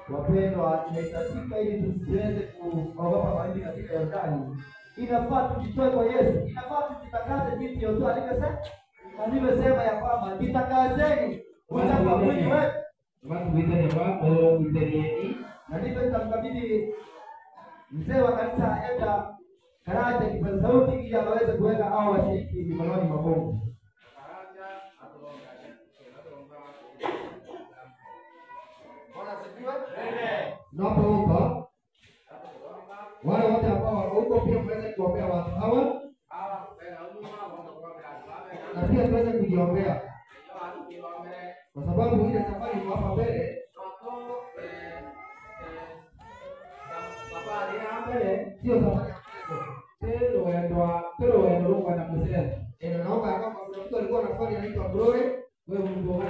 Wapendwa, inahitajika ili tusiweze kuogopa mawimbi katika Yordani, inafaa tujitoe kwa Yesu, inafaa tujitakase jinsi Yoshua alivyosema ya kwamba jitakaseni uchafu wa mwili wetu. Na ndivyo tutamkabidhi mzee wa kanisa Eda Karanja kipaza sauti ili aweze kuweka hao washiriki mikononi mwa Mungu. Tunapoomba wale wote ambao wako huko pia tuweze kuombea watu hawa na pia tuweze kujiombea, kwa sababu ile safari iko hapa mbele. Sio safari naomba kama kuna mtu alikuwa anafanya anaitwa Glory, wewe mtu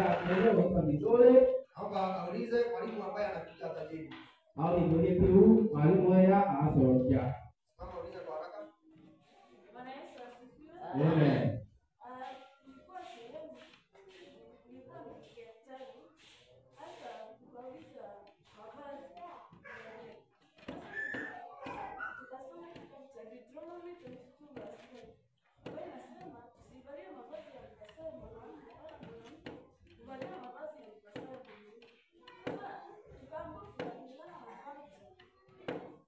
naomba aulize mwalimu ambaye anakuja atajibu. Au ni kwenye tu mwalimu haya asoja. Mama uliza kwa haraka. Bwana Yesu asifiwe. Amen. Nilikuwa sehemu nilikuwa nikitaka hasa kuuliza mavazi. Tukasoma kitabu cha Deuteronomy 22:7. Kwa inasema tusivalie mavazi ya mkasema mwanamke wala mwanamke. Tuvalie mavazi ya mkasema dunia. Sasa tukaamua kulingana na mavazi.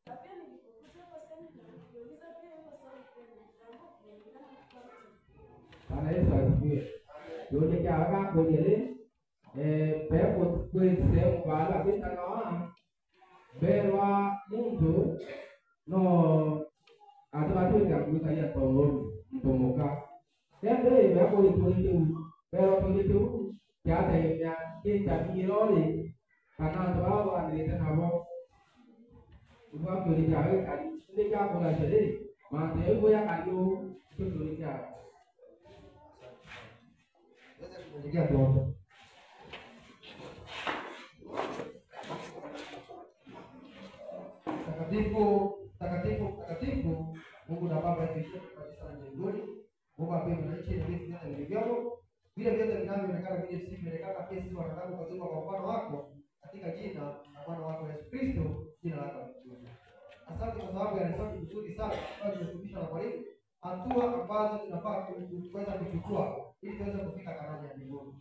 Na pia nilipokuja kwa sehemu niliuliza pia hiyo swali tena. Tukaamua kulingana na mavazi. Bwana Yesu asifiwe. Yote kama kwenye pepo kwese mbala bitanawa berwa muntu no atawatuka kuitaya toro mtomoka. Tende pepo itulite pero tulite ya ya kita mirole kana tawaba nileta nabo. Uwa kulita kali ndika kuna shele mate uya kanyo tulita. Ndio tuombe. Takatifu Mungu na Baba yetu kabisa na mbinguni. Mungu ambaye mnaishi na vitu vyote vilivyomo. Vile vyote vinavyoonekana vile sisi vinaonekana pia sisi wanadamu kuzunguka kwa mfano wako katika jina la Bwana wako Yesu Kristo, jina lako litukuzwe. Asante kwa sababu ya risasi nzuri sana ambayo tumefundishwa na mwalimu, hatua ambazo tunafaa kuweza kuchukua ili tuweze kufika Kanaani ya mbinguni.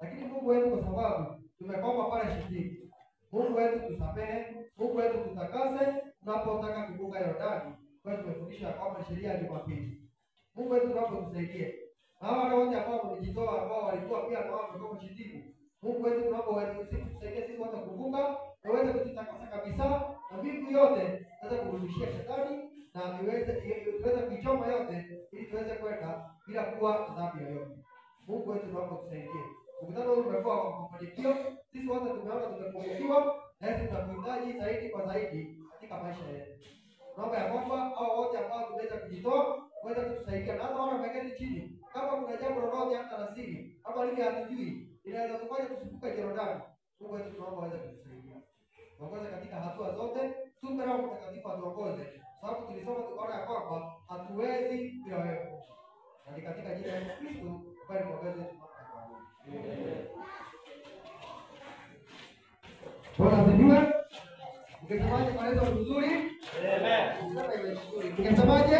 Lakini Mungu wetu, kwa sababu tumekoma pale shitini, Mungu wetu tusamehe, Mungu wetu tutakase tunapotaka kuvuka Yordani, kwa tumefundisha kwamba sheria ya Jumapili. Mungu wetu tunapotusaidie. Na wale wote ambao wamejitoa ambao walikuwa pia na wao wamekoma shitini, Mungu wetu tunapotusaidie sisi wote kuvuka, na uweze kututakasa kabisa na mbingu yote tuweze kurudishia shetani na tuweze kuichoma yote ili tuweze kwenda bila kuwa adhabu yoyote. Mungu wetu tunapotusaidie. Mkutano huu umekuwa kwa mafanikio. Sisi wote tumeona tumefanikiwa na sisi tunakuhitaji zaidi kwa zaidi katika maisha yetu. Naomba ya kwamba hao wote ambao tumeweza kujitoa waweze kutusaidia, na hata wale wameketi chini, kama kuna jambo lolote hata la siri hapa lile hatujui inaweza kufanya tusivuke Yordani, Mungu wetu tunaomba waweze kutusaidia. Tuongoze katika hatua zote, tupe Roho Mtakatifu atuongoze, sababu tulisoma tukaona ya kwamba hatuwezi bila wewe. Na katika jina la Yesu Kristo bali tuongeze Bwana asifiwe. Ukisemaje kwa neno nzuri? Amen. Ukisemaje?